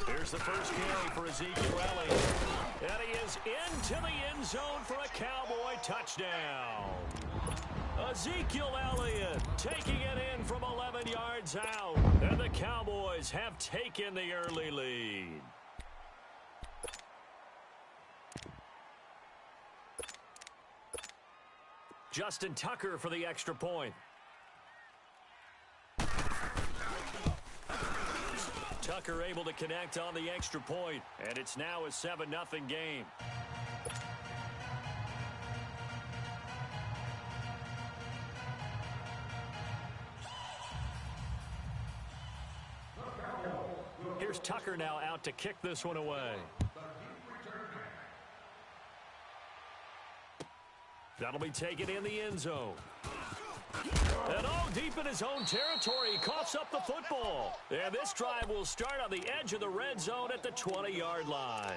Here's the first carry for Ezekiel Elliott. And he is into the end zone for a Cowboy touchdown. Ezekiel Elliott taking it in from 11 yards out. And the Cowboys have taken the early lead. Justin Tucker for the extra point. Tucker able to connect on the extra point, and it's now a 7-0 game. Here's Tucker now out to kick this one away. That'll be taken in the end zone. And deep in his own territory, he coughs up the football. And this drive will start on the edge of the red zone at the 20-yard line.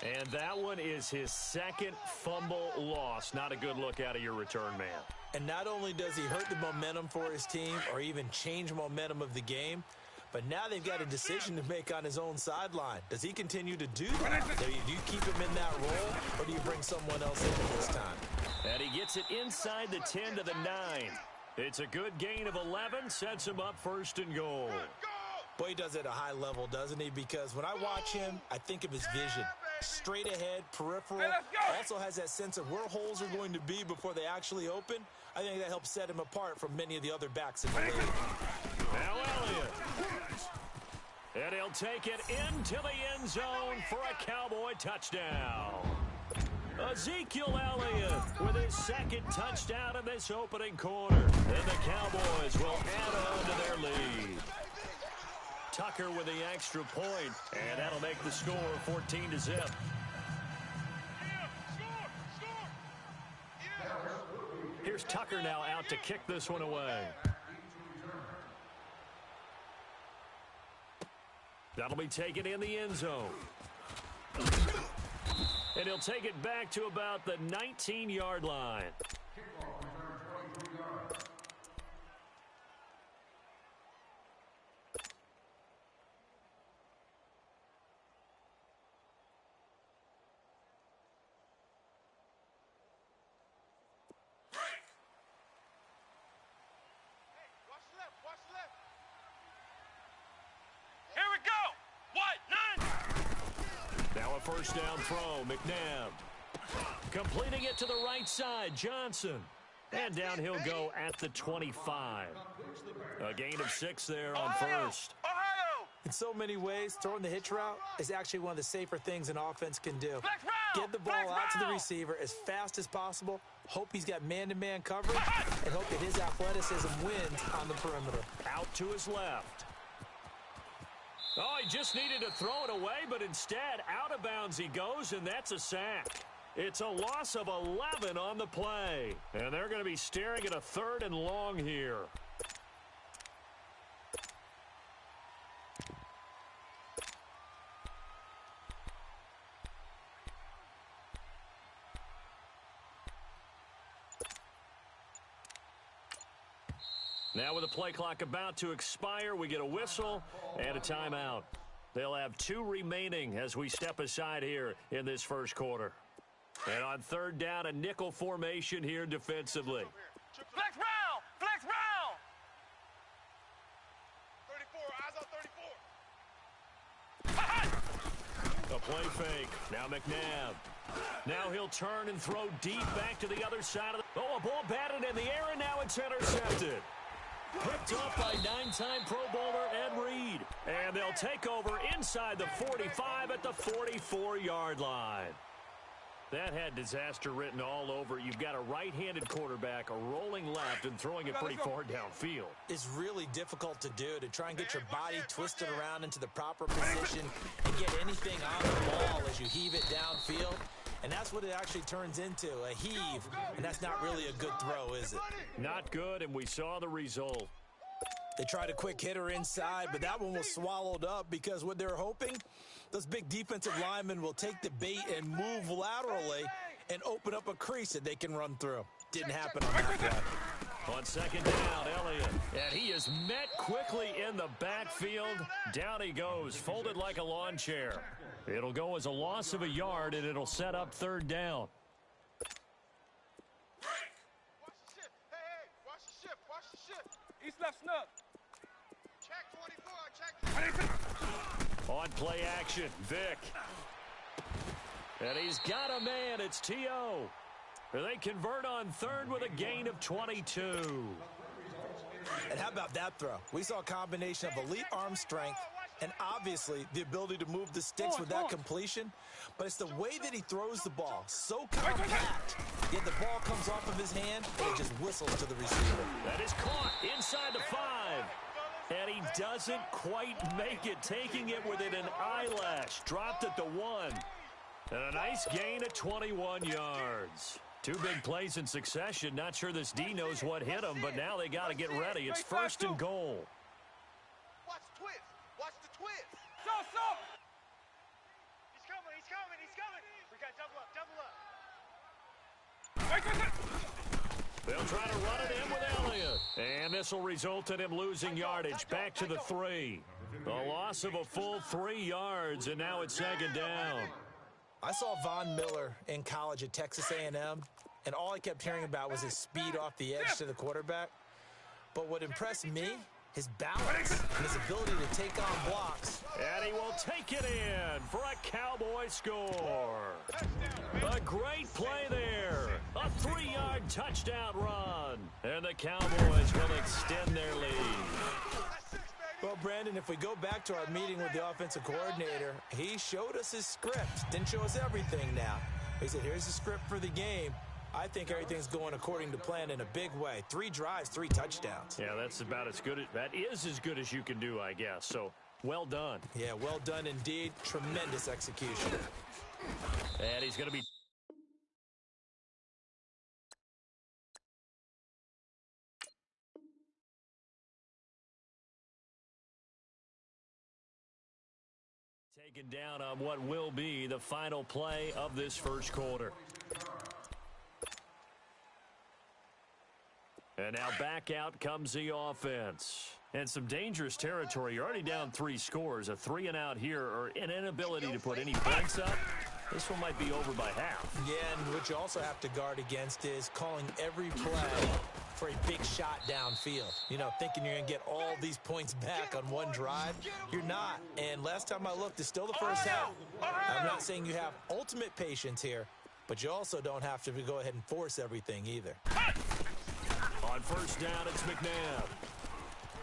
And that one is his second fumble loss. Not a good look out of your return man. And not only does he hurt the momentum for his team or even change momentum of the game, but now they've got a decision to make on his own sideline. Does he continue to do that? Do you keep him in that role, or do you bring someone else in this time? And he gets it inside the 10 to the 9. It's a good gain of 11, sets him up 1st and goal. Boy, he does it at a high level, doesn't he? Because when I watch him, I think of his vision. Straight ahead, peripheral, also has that sense of where holes are going to be before they actually open. I think that helps set him apart from many of the other backs in the league. Now Elliott. And he'll take it into the end zone for a Cowboy touchdown. Ezekiel Elliott with his second touchdown in this opening quarter. And the Cowboys will add on to their lead. Tucker with the extra point, and that'll make the score 14-0. Here's Tucker now out to kick this one away. That'll be taken in the end zone. And he'll take it back to about the 19-yard line. Here we go. What? 9. Now a first down throw, McNabb. Completing it to the right side, Johnson. And down he'll go at the 25. A gain of 6 there on first. Ohio, In so many ways, throwing the hitch route is actually one of the safer things an offense can do. Get the ball out to the receiver as fast as possible, hope he's got man-to-man coverage, and hope that his athleticism wins on the perimeter. Out to his left. Oh, he just needed to throw it away, but instead, out of bounds he goes, and that's a sack. It's a loss of 11 on the play. And they're going to be staring at a 3rd and long here. Now with the play clock about to expire, we get a whistle and a timeout. They'll have 2 remaining as we step aside here in this first quarter. And on 3rd down, a nickel formation here defensively. Flex round! Flex round! 34, eyes on 34. A play fake. Now McNabb. Now he'll turn and throw deep back to the other side of the... Oh, a ball batted in the air, and now it's intercepted. Picked up by 9-time Pro Bowler Ed Reed. And they'll take over inside the 45 at the 44-yard line. That had disaster written all over it. You've got a right-handed quarterback, a rolling left, and throwing it pretty far downfield. It's really difficult to do, to try and get your body twisted around into the proper position and get anything on the ball as you heave it downfield. And that's what it actually turns into, a heave. And that's not really a good throw, is it? Not good, and we saw the result. They tried a quick hitter inside, but that one was swallowed up because what they're hoping, those big defensive linemen will take the bait and move laterally and open up a crease that they can run through. Didn't happen on that play. On 2nd down, Elliott. And he is met quickly in the backfield. Down he goes, folded like a lawn chair. It'll go as a loss of a yard, and it'll set up 3rd down. Watch the shift. Hey, watch the shift. Watch the shift. East left snug. Check 24. Check. On play action, Vic. And he's got a man. It's T.O. They convert on 3rd with a gain of 22. And how about that throw? We saw a combination of elite arm strength and obviously the ability to move the sticks with that completion. But it's the way that he throws the ball. So compact. Yet the ball comes off of his hand and it just whistles to the receiver. That is caught inside the 5. And he doesn't quite make it, taking it within an eyelash. Dropped at the 1. And a nice gain of 21 yards. 2 big plays in succession. Not sure this D knows what hit him, but now they got to get ready. It's 1st and goal. Watch the twist. Watch the twist. So. He's coming. He's coming. He's coming. We got double up. Double up. They'll try to run it in with Elliott. And this will result in him losing yardage. Back to the 3. A loss of a full 3 yards, and now it's 2nd down. I saw Von Miller in college at Texas A&M, and all I kept hearing about was his speed off the edge to the quarterback. But what impressed me, his balance and his ability to take on blocks. And he will take it in for a Cowboy score. A great play there. A 3-yard touchdown run. And the Cowboys will extend their lead. Well, Brandon, if we go back to our meeting with the offensive coordinator, he showed us his script. Didn't show us everything now. He said, here's the script for the game. I think everything's going according to plan in a big way. 3 drives, 3 touchdowns. Yeah, that's about as good. That is as good as you can do, I guess. So, well done. Yeah, well done indeed. Tremendous execution. And he's going to be... taken down on what will be the final play of this first quarter. And now back out comes the offense. And some dangerous territory. You're already down 3 scores. A 3-and-out here, or an inability to put any points up. This one might be over by half. Yeah, and what you also have to guard against is calling every play for a big shot downfield. You know, thinking you're going to get all these points back on one drive. You're not. And last time I looked, it's still the first half. I'm not saying you have ultimate patience here, but you also don't have to go ahead and force everything either. On 1st down, it's McNabb.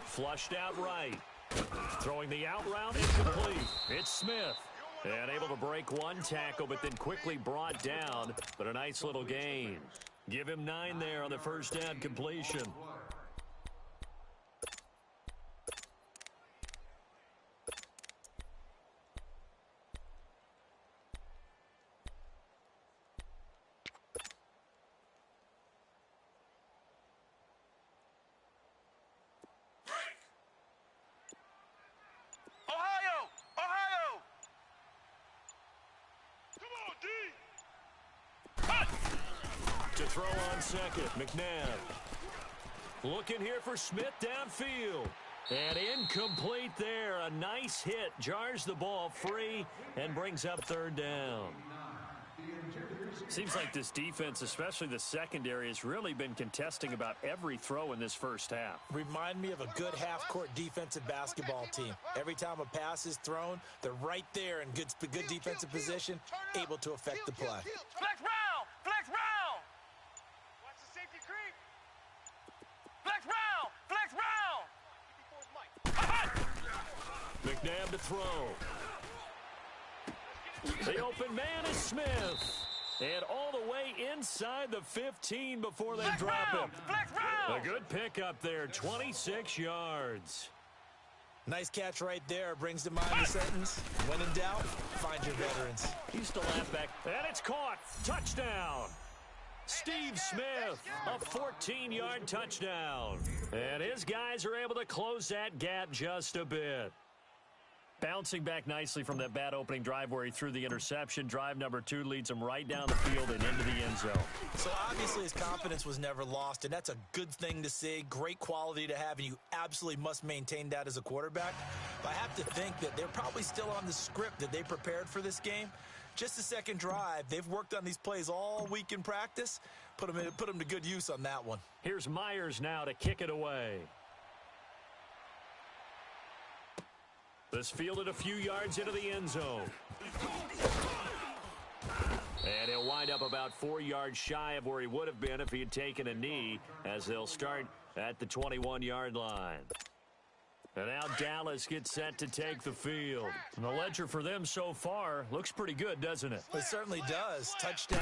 Flushed out right. Throwing the out route incomplete. It's Smith. And able to break one tackle, but then quickly brought down. But a nice little gain. Give him 9 there on the first down completion. To throw on second, McNabb. Looking here for Smith downfield. And incomplete there. A nice hit. Jars the ball free and brings up third down. Seems like this defense, especially the secondary, has really been contesting about every throw in this first half. Remind me of a good half-court defensive basketball team. Every time a pass is thrown, they're right there in good defensive position, able to affect the play. Flex round! Flex round! Watch the safety creep. Flex round! Flex round! McNabb to throw. The open man is Smith. And all the way inside the 15 before they drop him. Flex round! A good pickup there, 26 yards. Nice catch right there. Brings to mind the sentence, when in doubt, find your veterans. He's to left back, and it's caught. Touchdown. Steve Smith, a 14-yard touchdown. And his guys are able to close that gap just a bit. Bouncing back nicely from that bad opening drive where he threw the interception. Drive number 2 leads him right down the field and into the end zone. So obviously his confidence was never lost, and that's a good thing to see. Great quality to have, and you absolutely must maintain that as a quarterback. But I have to think that they're probably still on the script that they prepared for this game. Just the second drive. They've worked on these plays all week in practice. Put them to good use on that one. Here's Myers now to kick it away. This fielded a few yards into the end zone. And he'll wind up about 4 yards shy of where he would have been if he had taken a knee, as they'll start at the 21-yard line. And now Dallas gets set to take the field. And the ledger for them so far looks pretty good, doesn't it? It certainly does. Touchdown,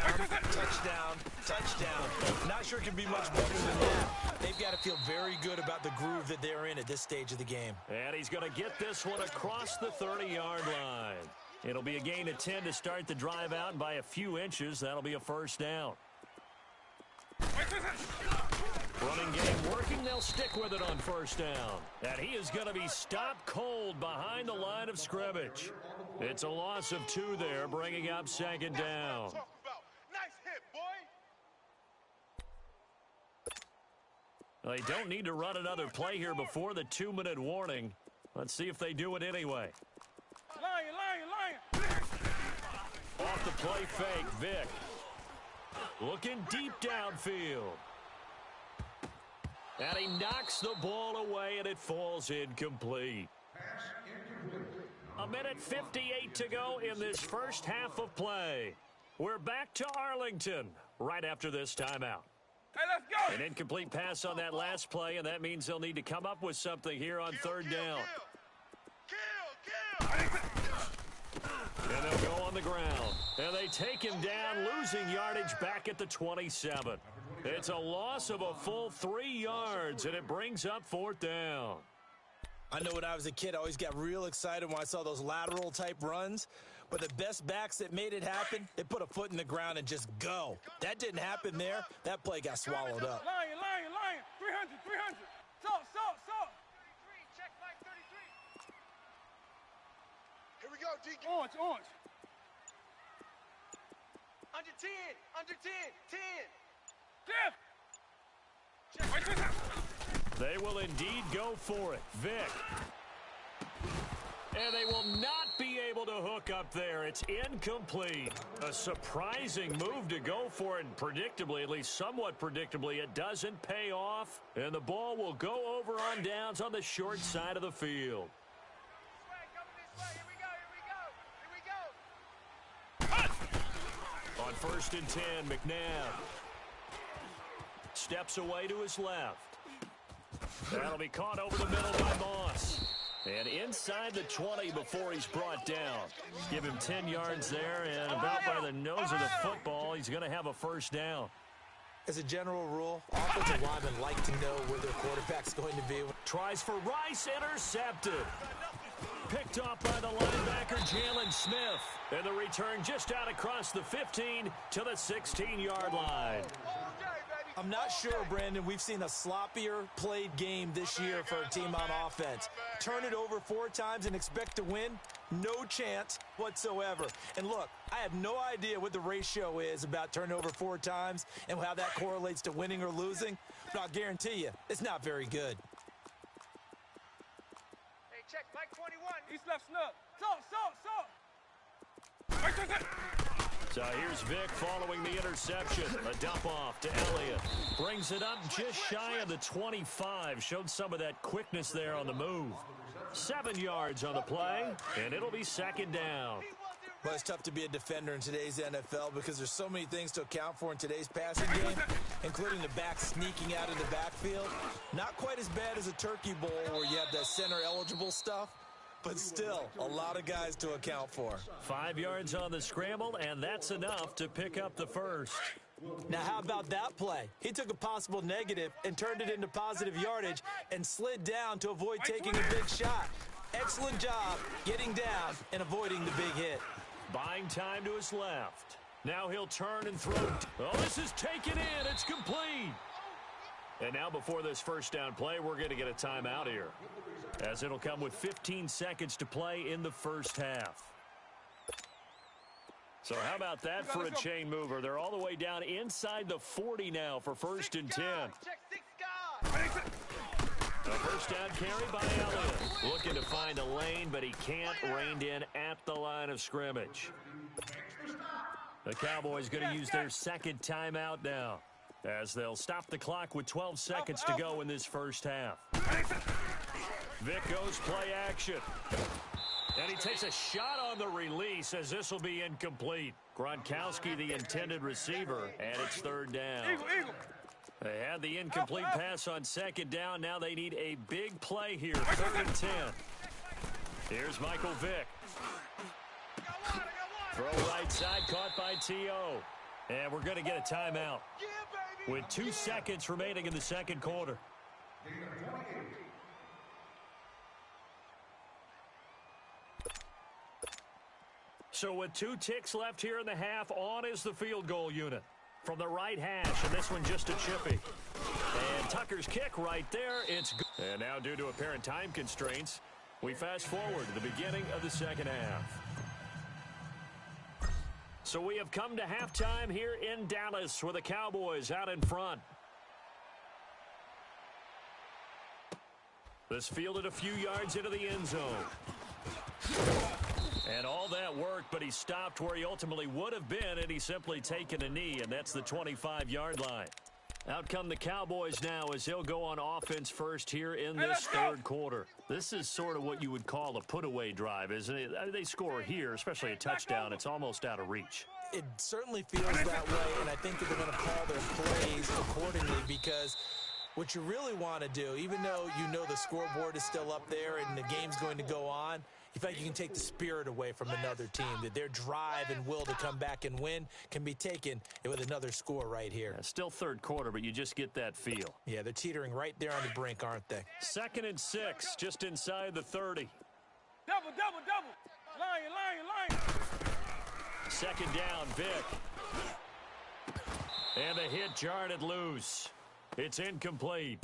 touchdown, touchdown. Not sure it can be much better than that. They've got to feel very good about the groove that they're in at this stage of the game. And he's going to get this one across the 30-yard line. It'll be a gain of 10 to start the drive out, and by a few inches, that'll be a first down. Running game working, they'll stick with it on first down. And he is going to be stopped cold behind the line of scrimmage. It's a loss of 2 there, bringing up second down. Nice hit, boy. They don't need to run another play here before the 2-minute warning. Let's see if they do it anyway. Lion. Off the play fake, Vick. Looking deep downfield. And he knocks the ball away, and it falls incomplete. A minute 58 to go in this first half of play. We're back to Arlington right after this timeout. Hey, let's go. An incomplete pass on that last play, and that means they'll need to come up with something here on third down. Kill. And they'll go on the ground. And they take him down, losing yardage back at the 27. It's a loss of a full 3 yards, and it brings up fourth down. I know when I was a kid, I always got real excited when I saw those lateral-type runs. But the best backs that made it happen, they put a foot in the ground and just go. That didn't happen there. That play got swallowed up. Lion. 300. Salt. 33, check line 33. Here we go, Ggggggg. Orange. Under 10. They will indeed go for it. Vick. And they will not be able to hook up there. It's incomplete. A surprising move to go for it, and predictably, at least somewhat predictably, it doesn't pay off. And the ball will go over on downs on the short side of the field. On first and 10, McNabb steps away to his left. That'll be caught over the middle by Moss. And inside the 20 before he's brought down. Give him 10 yards there, and about by the nose of the football, he's going to have a first down. As a general rule, offensive linemen like to know where their quarterback's going to be. Tries for Rice, intercepted. Picked off by the linebacker, Jalen Smith. And the return just out across the 15 to the 16-yard line. I'm not sure, Brandon, we've seen a sloppier played game this year for a team on offense. Turn it over 4 times and expect to win? No chance whatsoever. And look, I have no idea what the ratio is about turning over 4 times and how that correlates to winning or losing, but I'll guarantee you, it's not very good. Hey, check, Mike 21. East left snub. Salt. So here's Vick following the interception. A dump off to Elliott. Brings it up just shy of the 25. Showed some of that quickness there on the move. 7 yards on the play, and it'll be second down. Well, it's tough to be a defender in today's NFL because there's so many things to account for in today's passing game, including the back sneaking out of the backfield. Not quite as bad as a turkey bowl where you have that center-eligible stuff, but still a lot of guys to account for. 5 yards on the scramble, and that's enough to pick up the first. Now, how about that play? He took a possible negative and turned it into positive yardage and slid down to avoid taking a big shot. Excellent job getting down and avoiding the big hit. Buying time to his left. Now he'll turn and throw. Oh, this is taken in. It's complete. And now before this first down play, we're going to get a timeout here, as it'll come with 15 seconds to play in the first half. So how about that for a chain mover? They're all the way down inside the 40 now for first and 10. A first down carry by Elliott. Looking to find a lane, but he can't. Reined in at the line of scrimmage. The Cowboys going to use their second timeout now, as they'll stop the clock with 12 seconds to go in this first half. Vick goes play action. And he takes a shot on the release, as this will be incomplete. Gronkowski, the intended receiver, and it's third down. They had the incomplete pass on second down. Now they need a big play here, 3rd and 10. Here's Michael Vick. Throw right side, caught by T.O. And we're going to get a timeout with 2 seconds remaining in the second quarter. So with 2 ticks left here in the half, on is the field goal unit from the right hash, and this one just a chippy. And Tucker's kick right there, it's good. And now due to apparent time constraints, we fast forward to the beginning of the second half. So we have come to halftime here in Dallas with the Cowboys out in front. This fielded a few yards into the end zone. And all that worked, but he stopped where he ultimately would have been, and he's simply taken a knee, and that's the 25-yard line. Out come the Cowboys now as he'll go on offense first here in this third quarter. This is sort of what you would call a put-away drive, isn't it? I mean, they score here, especially a touchdown. It's almost out of reach. It certainly feels that way, and I think that they're going to call their plays accordingly, because what you really want to do, even though you know the scoreboard is still up there and the game's going to go on, you feel like you can take the spirit away from another team, that their drive and will to come back and win can be taken with another score right here. Yeah, still third quarter, but you just get that feel. Yeah, they're teetering right there on the brink, aren't they? 2nd and 6, just inside the 30. Double. Lion. Second down, Vick. And the hit jarred it loose. It's incomplete.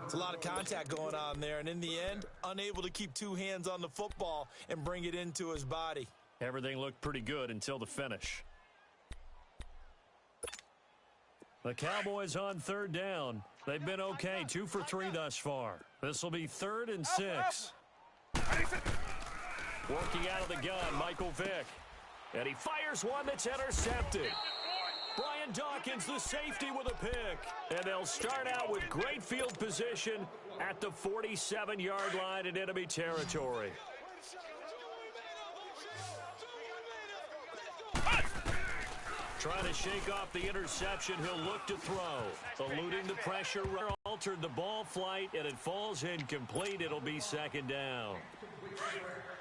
It's a lot of contact going on there, and in the end, unable to keep 2 hands on the football and bring it into his body. Everything looked pretty good until the finish. The Cowboys on 3rd down. They've been okay, 2 for 3 thus far. This will be 3rd and 6. Working out of the gun, Michael Vick. And he fires one that's intercepted. Brian Dawkins, the safety, with a pick. And they'll start out with great field position at the 47-yard line in enemy territory. Trying to shake off the interception, he'll look to throw. Eluding the pressure all altered the ball flight, and it falls incomplete. It'll be second down.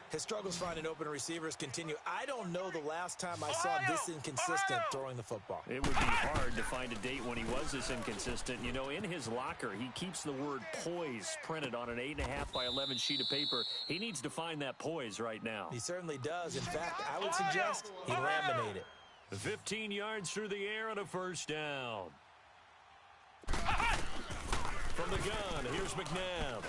His struggles finding open receivers continue. I don't know the last time I saw this inconsistent throwing the football. It would be hard to find a date when he was this inconsistent. You know, in his locker, he keeps the word poise printed on an 8.5 by 11 sheet of paper. He needs to find that poise right now. He certainly does. In fact, I would suggest he laminate it. 15 yards through the air and a first down. From the gun, here's McNabb.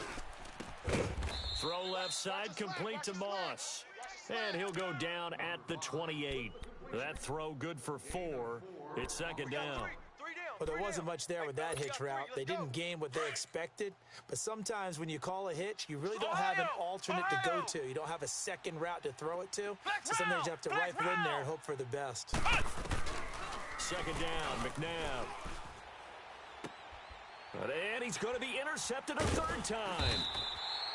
Throw left side, complete to Moss. And he'll go down at the 28. That throw good for 4. It's second down. Well, there wasn't much there with that hitch route. They didn't gain what they expected. But sometimes when you call a hitch, you really don't have an alternate to go to. You don't have a second route to throw it to. So sometimes you have to rifle in there and hope for the best. Second down, McNabb. And he's going to be intercepted a third time.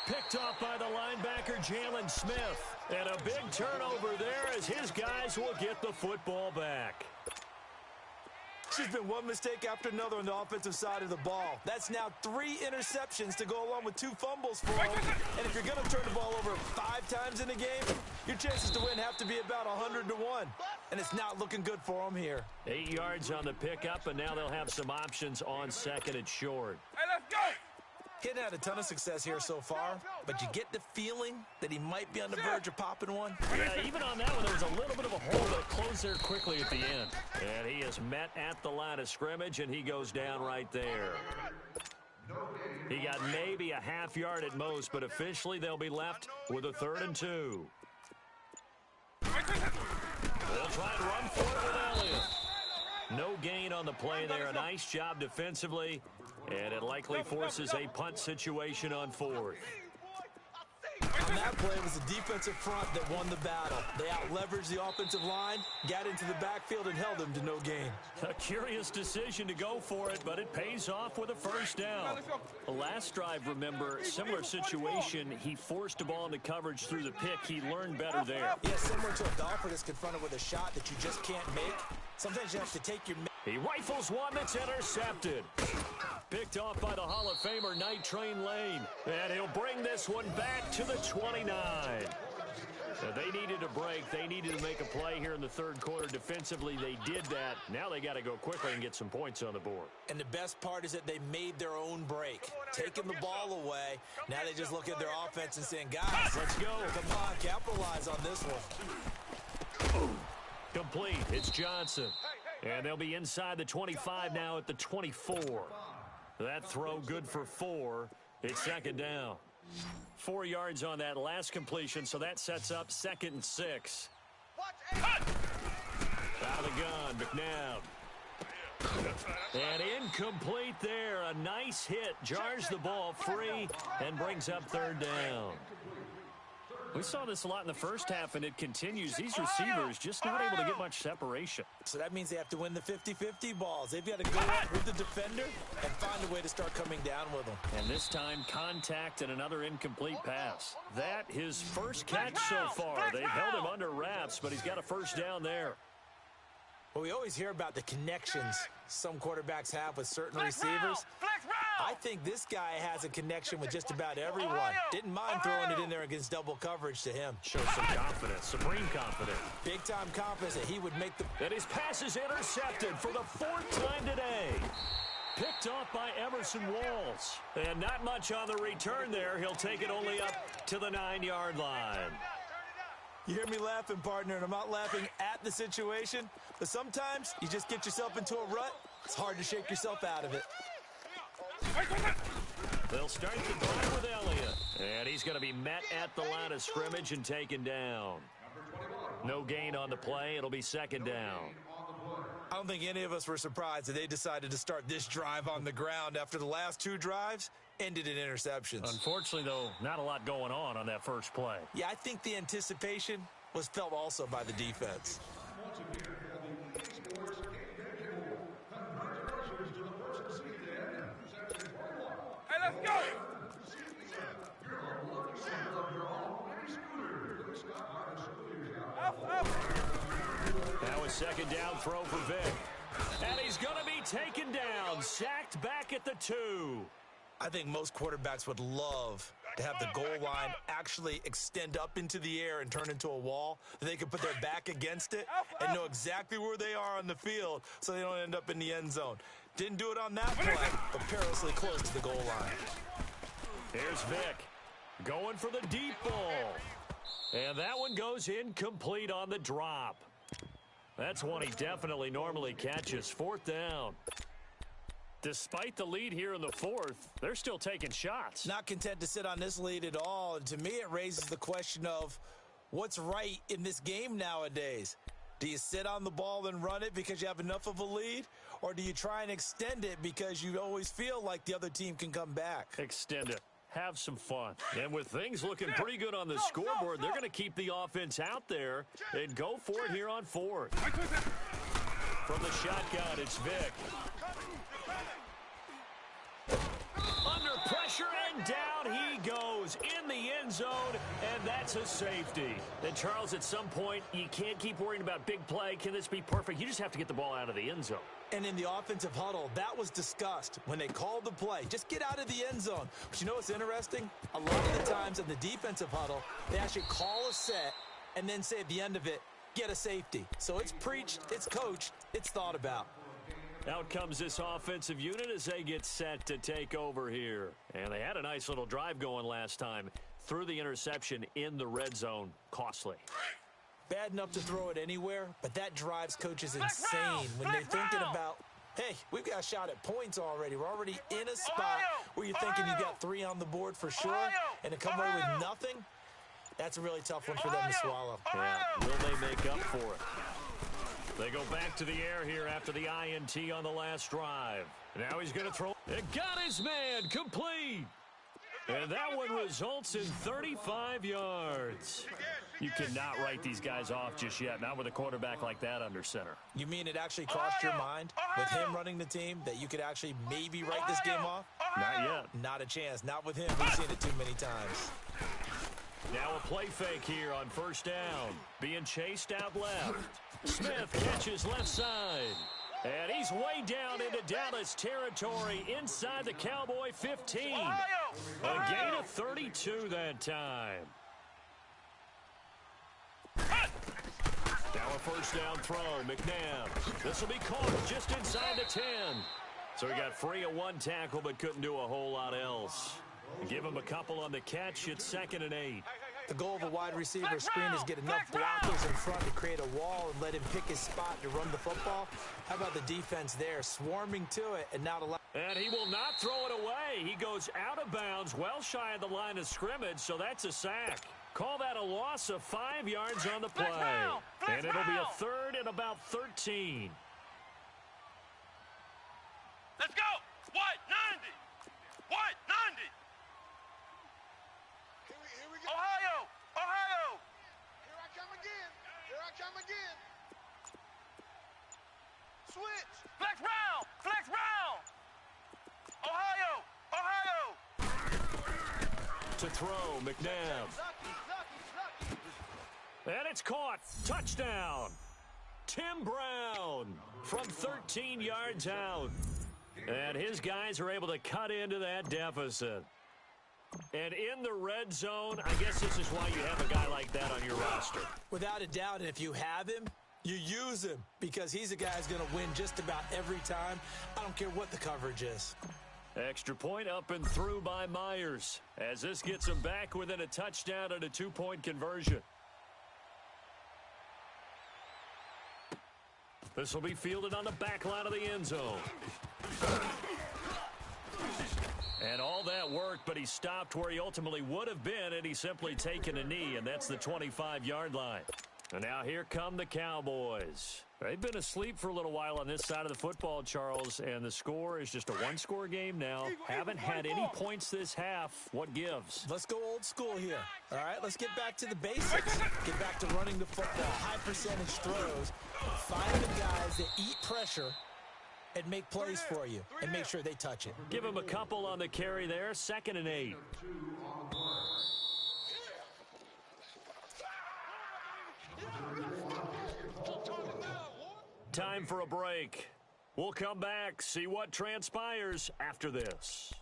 Picked off by the linebacker, Jalen Smith. And a big turnover there as his guys will get the football back. There's been one mistake after another on the offensive side of the ball. That's now 3 interceptions to go along with 2 fumbles for him. And if you're going to turn the ball over 5 times in a game, your chances to win have to be about 100 to 1. And it's not looking good for him here. 8 yards on the pickup, and now they'll have some options on second and short. Hey, let's go! He hadn't had a ton of success here so far, but you get the feeling that he might be on the verge of popping one. Yeah, even on that one, there was a little bit of a hole that closed there quickly at the end. And he is met at the line of scrimmage, and he goes down right there. He got maybe a half yard at most, but officially they'll be left with a 3rd and 2. They'll try and run for it with Elliott. No gain on the play there. A nice job defensively. And it likely forces a punt situation on 4th. On that play, it was the defensive front that won the battle. They out-leveraged the offensive line, got into the backfield, and held them to no gain. A curious decision to go for it, but it pays off with a first down. The last drive, remember, similar situation. He forced the ball into coverage through the pick. He learned better there. Yeah, similar to a golfer that's confronted with a shot that you just can't make. Sometimes you have to take your... He rifles one that's intercepted. Picked off by the Hall of Famer, Night Train Lane. And he'll bring this one back to the 29. They needed a break. They needed to make a play here in the 3rd quarter. Defensively, they did that. Now they got to go quickly and get some points on the board. And the best part is that they made their own break. Taking the ball away. Now they just look at their offense and saying, guys, let's go. Come on, capitalize on this one. Complete. It's Johnson. And they'll be inside the 25 now at the 24. That throw good for 4. It's second down. 4 yards on that last completion, so that sets up 2nd and 6. Out of the gun, McNabb. And incomplete there. A nice hit. Jars the ball free and brings up 3rd down. We saw this a lot in the first half, and it continues. These receivers just not able to get much separation. So that means they have to win the 50-50 balls. They've got to go up with the defender and find a way to start coming down with them. And this time, contact and another incomplete pass. That his first catch so far. They've held him under wraps, but he's got a first down there. Well, we always hear about the connections some quarterbacks have with certain receivers. I think this guy has a connection with just about everyone. Didn't mind throwing it in there against double coverage to him. Shows some confidence, supreme confidence. Big-time confidence that he would make the... And his pass is intercepted for the 4th time today. Picked off by Emerson Walls. And not much on the return there. He'll take it only up to the 9-yard line. You hear me laughing, partner, and I'm not laughing at the situation, but sometimes you just get yourself into a rut. It's hard to shake yourself out of it. They'll start the drive with Elliott. And he's going to be met at the line of scrimmage and taken down. No gain on the play. It'll be second down. I don't think any of us were surprised that they decided to start this drive on the ground after the last 2 drives ended in interceptions. Unfortunately, though, not a lot going on that first play. Yeah, I think the anticipation was felt also by the defense. Hey, let's go! Now a second down throw for Vick. And he's going to be taken down, sacked back at the 2. I think most quarterbacks would love to have the goal line actually extend up into the air and turn into a wall. They can put their back against it and know exactly where they are on the field so they don't end up in the end zone. Didn't do it on that play, but perilously close to the goal line. Here's Vick going for the deep ball. And that one goes incomplete on the drop. That's one he definitely normally catches. Fourth down. Despite the lead here in the fourth, they're still taking shots. Not content to sit on this lead at all. And to me, it raises the question of what's right in this game nowadays. Do you sit on the ball and run it because you have enough of a lead? Or do you try and extend it because you always feel like the other team can come back? Extend it. Have some fun. And with things looking pretty good on the scoreboard, they're going to keep the offense out there and go for it here on fourth. From the shotgun, it's Vick. Under pressure, and down he goes in the end zone, and that's a safety. And, Charles, at some point, you can't keep worrying about big play. Can this be perfect? You just have to get the ball out of the end zone. And in the offensive huddle, that was discussed when they called the play. Just get out of the end zone. But you know what's interesting? A lot of the times in the defensive huddle, they actually call a set and then say at the end of it, get a safety. So it's preached, it's coached, it's thought about. Out comes this offensive unit as they get set to take over here. And they had a nice little drive going last time. Threw the interception in the red zone. Costly. Bad enough to throw it anywhere, but that drives coaches insane when they're thinking about, hey, we've got a shot at points already. We're already in a spot where you're thinking you got 3 on the board for sure, and to come away with nothing, that's a really tough one for them to swallow. Yeah, will they make up for it? They go back to the air here after the INT on the last drive. Now he's going to throw. It got his man complete. And that one results in 35 yards. You cannot write these guys off just yet, not with a quarterback like that under center. You mean it actually crossed your mind with him running the team that you could actually maybe write this game off? Not yet. Not a chance. Not with him. We've seen it too many times. Now a play fake here on first down. Being chased out left. Smith catches left side. And he's way down into Dallas territory inside the Cowboy 15. A gain of 32 that time. Now a first down throw. McNabb. This will be caught just inside the 10. So he got free of one tackle but couldn't do a whole lot else. Give him a couple on the catch. It's 2nd and 8. The goal of a wide receiver screen is get enough blockers in front to create a wall and let him pick his spot to run the football. How about the defense there, swarming to it and not allow. And he will not throw it away. He goes out of bounds, well shy of the line of scrimmage, so that's a sack. Call that a loss of 5 yards on the play. And it'll be a 3rd and about 13. Let's go. What? 90. What? 90. Here we go. Ohio. Ohio. Here I come again. Here I come again. Switch. Flex round. Flex round. Ohio. Ohio. To throw, McNabb. And it's caught. Touchdown. Tim Brown from 13 yards out. And his guys are able to cut into that deficit. And in the red zone, I guess this is why you have a guy like that on your roster. Without a doubt, and if you have him, you use him because he's a guy who's going to win just about every time. I don't care what the coverage is. Extra point up and through by Myers as this gets him back within a touchdown and a 2-point conversion. This will be fielded on the back line of the end zone. And all that worked, but he stopped where he ultimately would have been had he simply taken a knee, and that's the 25-yard line. And now here come the Cowboys. They've been asleep for a little while on this side of the football, Charles, and the score is just a one-score game now. Haven't had any points this half. What gives? Let's go old school here. All right, let's get back to the basics. Get back to running the football, high percentage throws. Find the guys that eat pressure and make plays for you and make sure they touch it. Give him a couple on the carry there. 2nd and 8. Time for a break. We'll come back, see what transpires after this.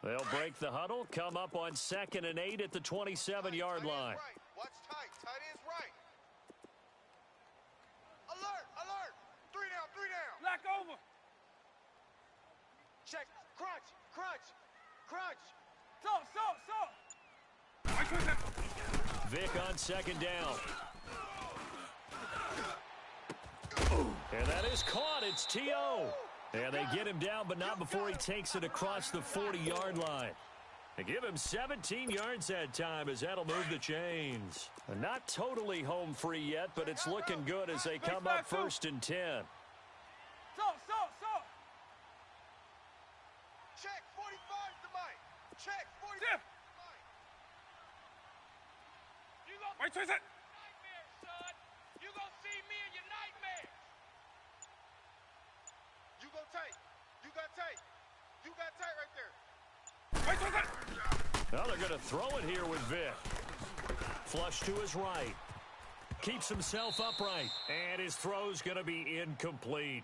They'll break the huddle, come up on 2nd and 8 at the 27-yard line. Right. Watch tight. Tight ends right. Alert, alert. 3 down, 3 down. Black over. Check. Crunch, crunch, crunch. So. Vic on 2nd down. And that is caught. It's T.O. And they get him down, but not before he takes it across the 40-yard line. They give him 17 yards that time as that'll move the chains. Not totally home free yet, but it's looking good as they come up 1st and 10. So. Check. 45 to Mike. Check. 45 Dip. to Mike. You gon' Wait, twist it. Nightmare, son. You gon' see me in your nightmare. You go tight. You got tight. You got tight right there. Wait, twist it. Now they're going to throw it here with Vic. Flush to his right. Keeps himself upright. And his throw's going to be incomplete.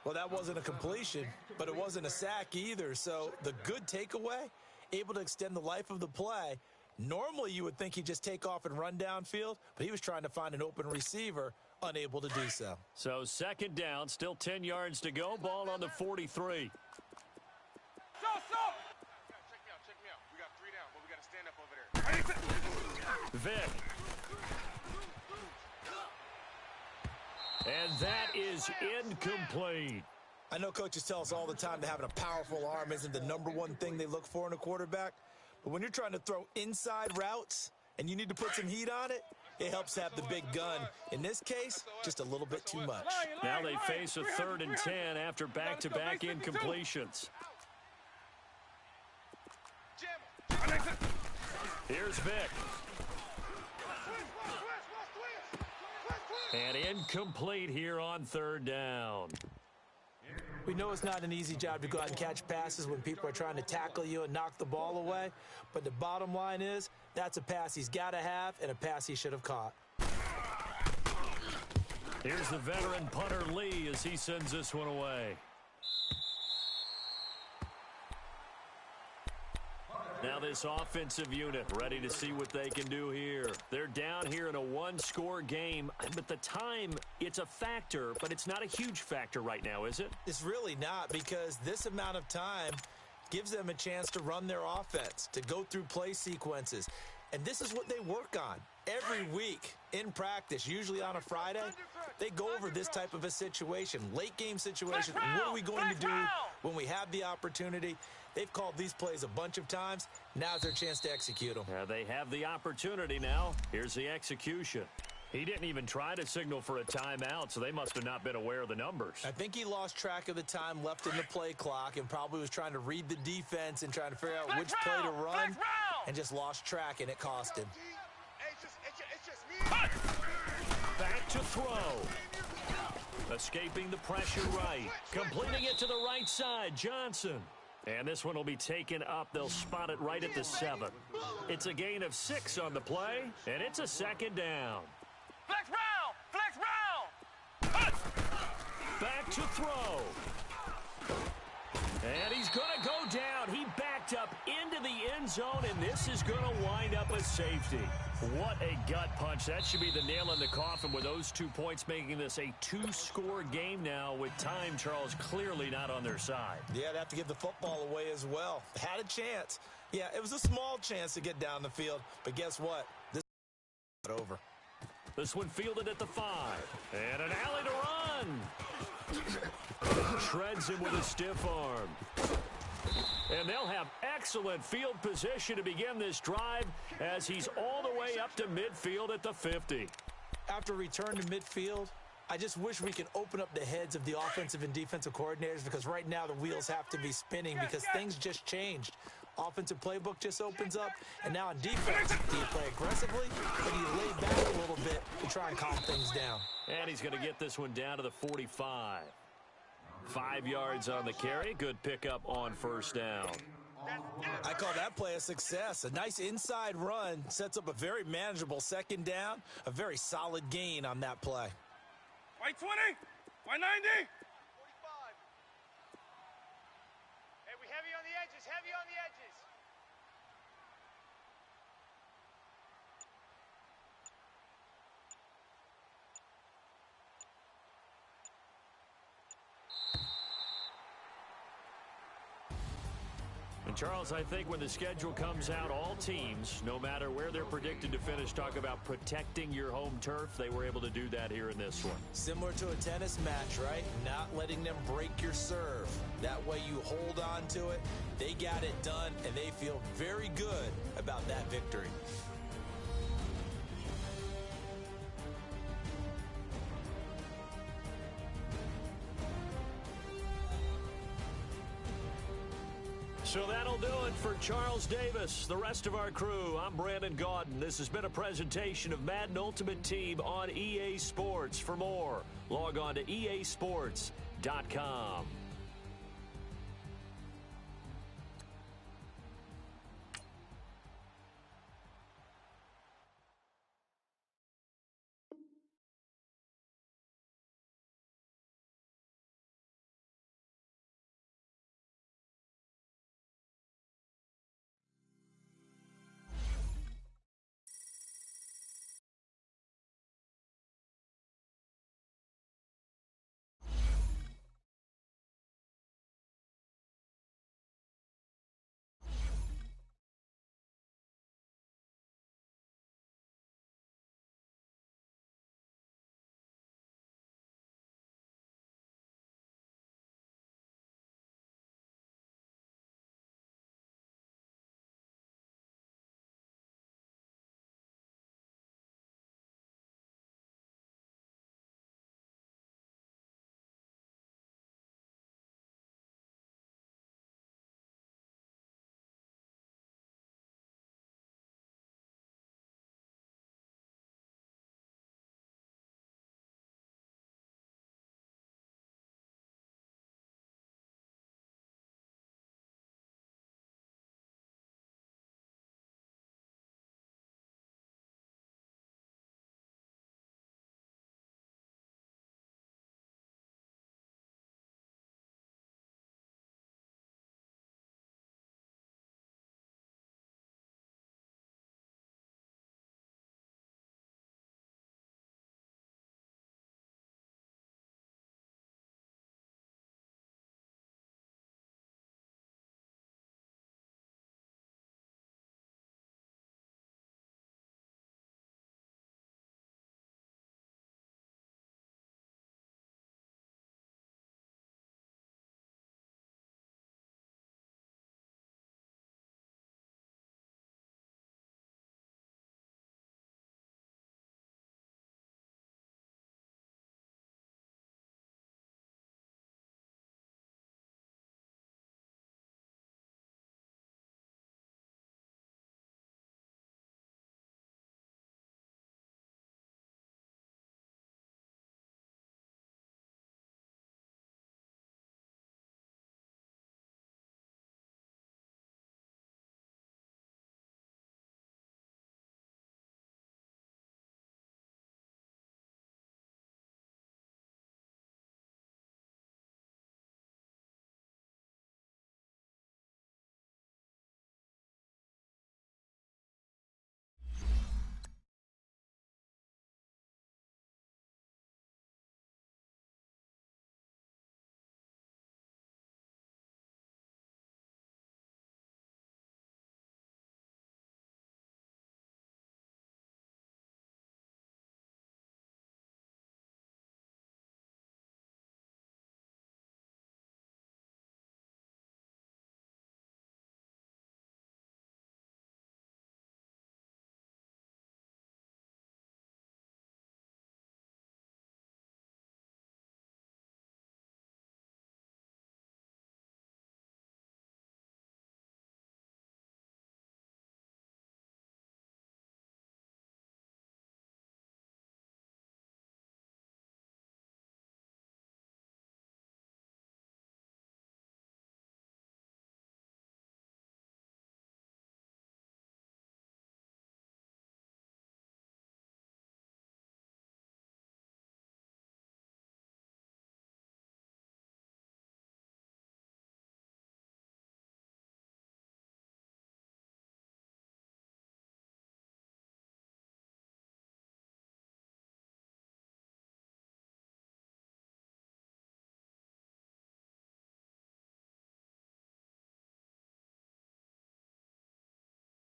Well, that wasn't a completion, but it wasn't a sack either. So the good takeaway, able to extend the life of the play. Normally, you would think he'd just take off and run downfield, but he was trying to find an open receiver, unable to do so. So 2nd down, still 10 yards to go. Ball on the 43. So. Check me out. We got 3 down, but we got to stand up over there. Vic. And that is incomplete. I know coaches tell us all the time that having a powerful arm isn't the #1 thing they look for in a quarterback. But when you're trying to throw inside routes and you need to put some heat on it, it helps to have the big gun. In this case, just a little bit too much. Now they face a 3rd and 10 after back-to-back incompletions. Here's Vic. And incomplete here on 3rd down. We know it's not an easy job to go out and catch passes when people are trying to tackle you and knock the ball away. But the bottom line is, that's a pass he's got to have and a pass he should have caught. Here's the veteran punter Lee as he sends this one away. Now this offensive unit ready to see what they can do here. They're down here in a 1-score game, but the time, it's a factor, but it's not a huge factor right now, is it? It's really not, because this amount of time gives them a chance to run their offense, to go through play sequences. And this is what they work on every week in practice, usually on a Friday. They go over this type of a situation, late game situation. What are we going to do when we have the opportunity? They've called these plays a bunch of times. Now's their chance to execute them. They have the opportunity now. Here's the execution. He didn't even try to signal for a timeout, so they must have not been aware of the numbers. I think he lost track of the time left in the play clock and probably was trying to read the defense and trying to figure out which play to run and just lost track, and it cost him. It's just me. Back to throw. Escaping the pressure right. Completing it to the right side, Johnson. And this one will be taken up. They'll spot it right at the 7. It's a gain of 6 on the play, and it's a 2nd down. Flex round. Back to throw. And he's going to go down. He backed up into the end zone, and this is going to wind up a safety. What a gut punch. That should be the nail in the coffin with those 2 points, making this a 2-score game now with time, Charles, clearly not on their side. Yeah, they have to give the football away as well. Had a chance. Yeah, it was a small chance to get down the field, but guess what? This is not over. This one fielded at the 5. And an alley to run. Shreds him with a stiff arm. And they'll have excellent field position to begin this drive as he's all the way up to midfield at the 50. After return to midfield, I just wish we could open up the heads of the offensive and defensive coordinators, because right now the wheels have to be spinning because things just changed. Offensive playbook just opens up, and now on defense, do you play aggressively or do you lay back a little bit to try and calm things down? And he's going to get this one down to the 45. 5 yards on the carry. Good pickup on 1st down. I call that play a success. A nice inside run sets up a very manageable 2nd down, a very solid gain on that play. White 20, white 90. 45. Hey, we heavy on the edges, heavy on the edges. And Charles, I think when the schedule comes out, all teams, no matter where they're predicted to finish, talk about protecting your home turf. They were able to do that here in this one. Similar to a tennis match, right? Not letting them break your serve. That way you hold on to it. They got it done, and they feel very good about that victory. So that'll do it for Charles Davis, the rest of our crew. I'm Brandon Gaudin. This has been a presentation of Madden Ultimate Team on EA Sports. For more, log on to easports.com.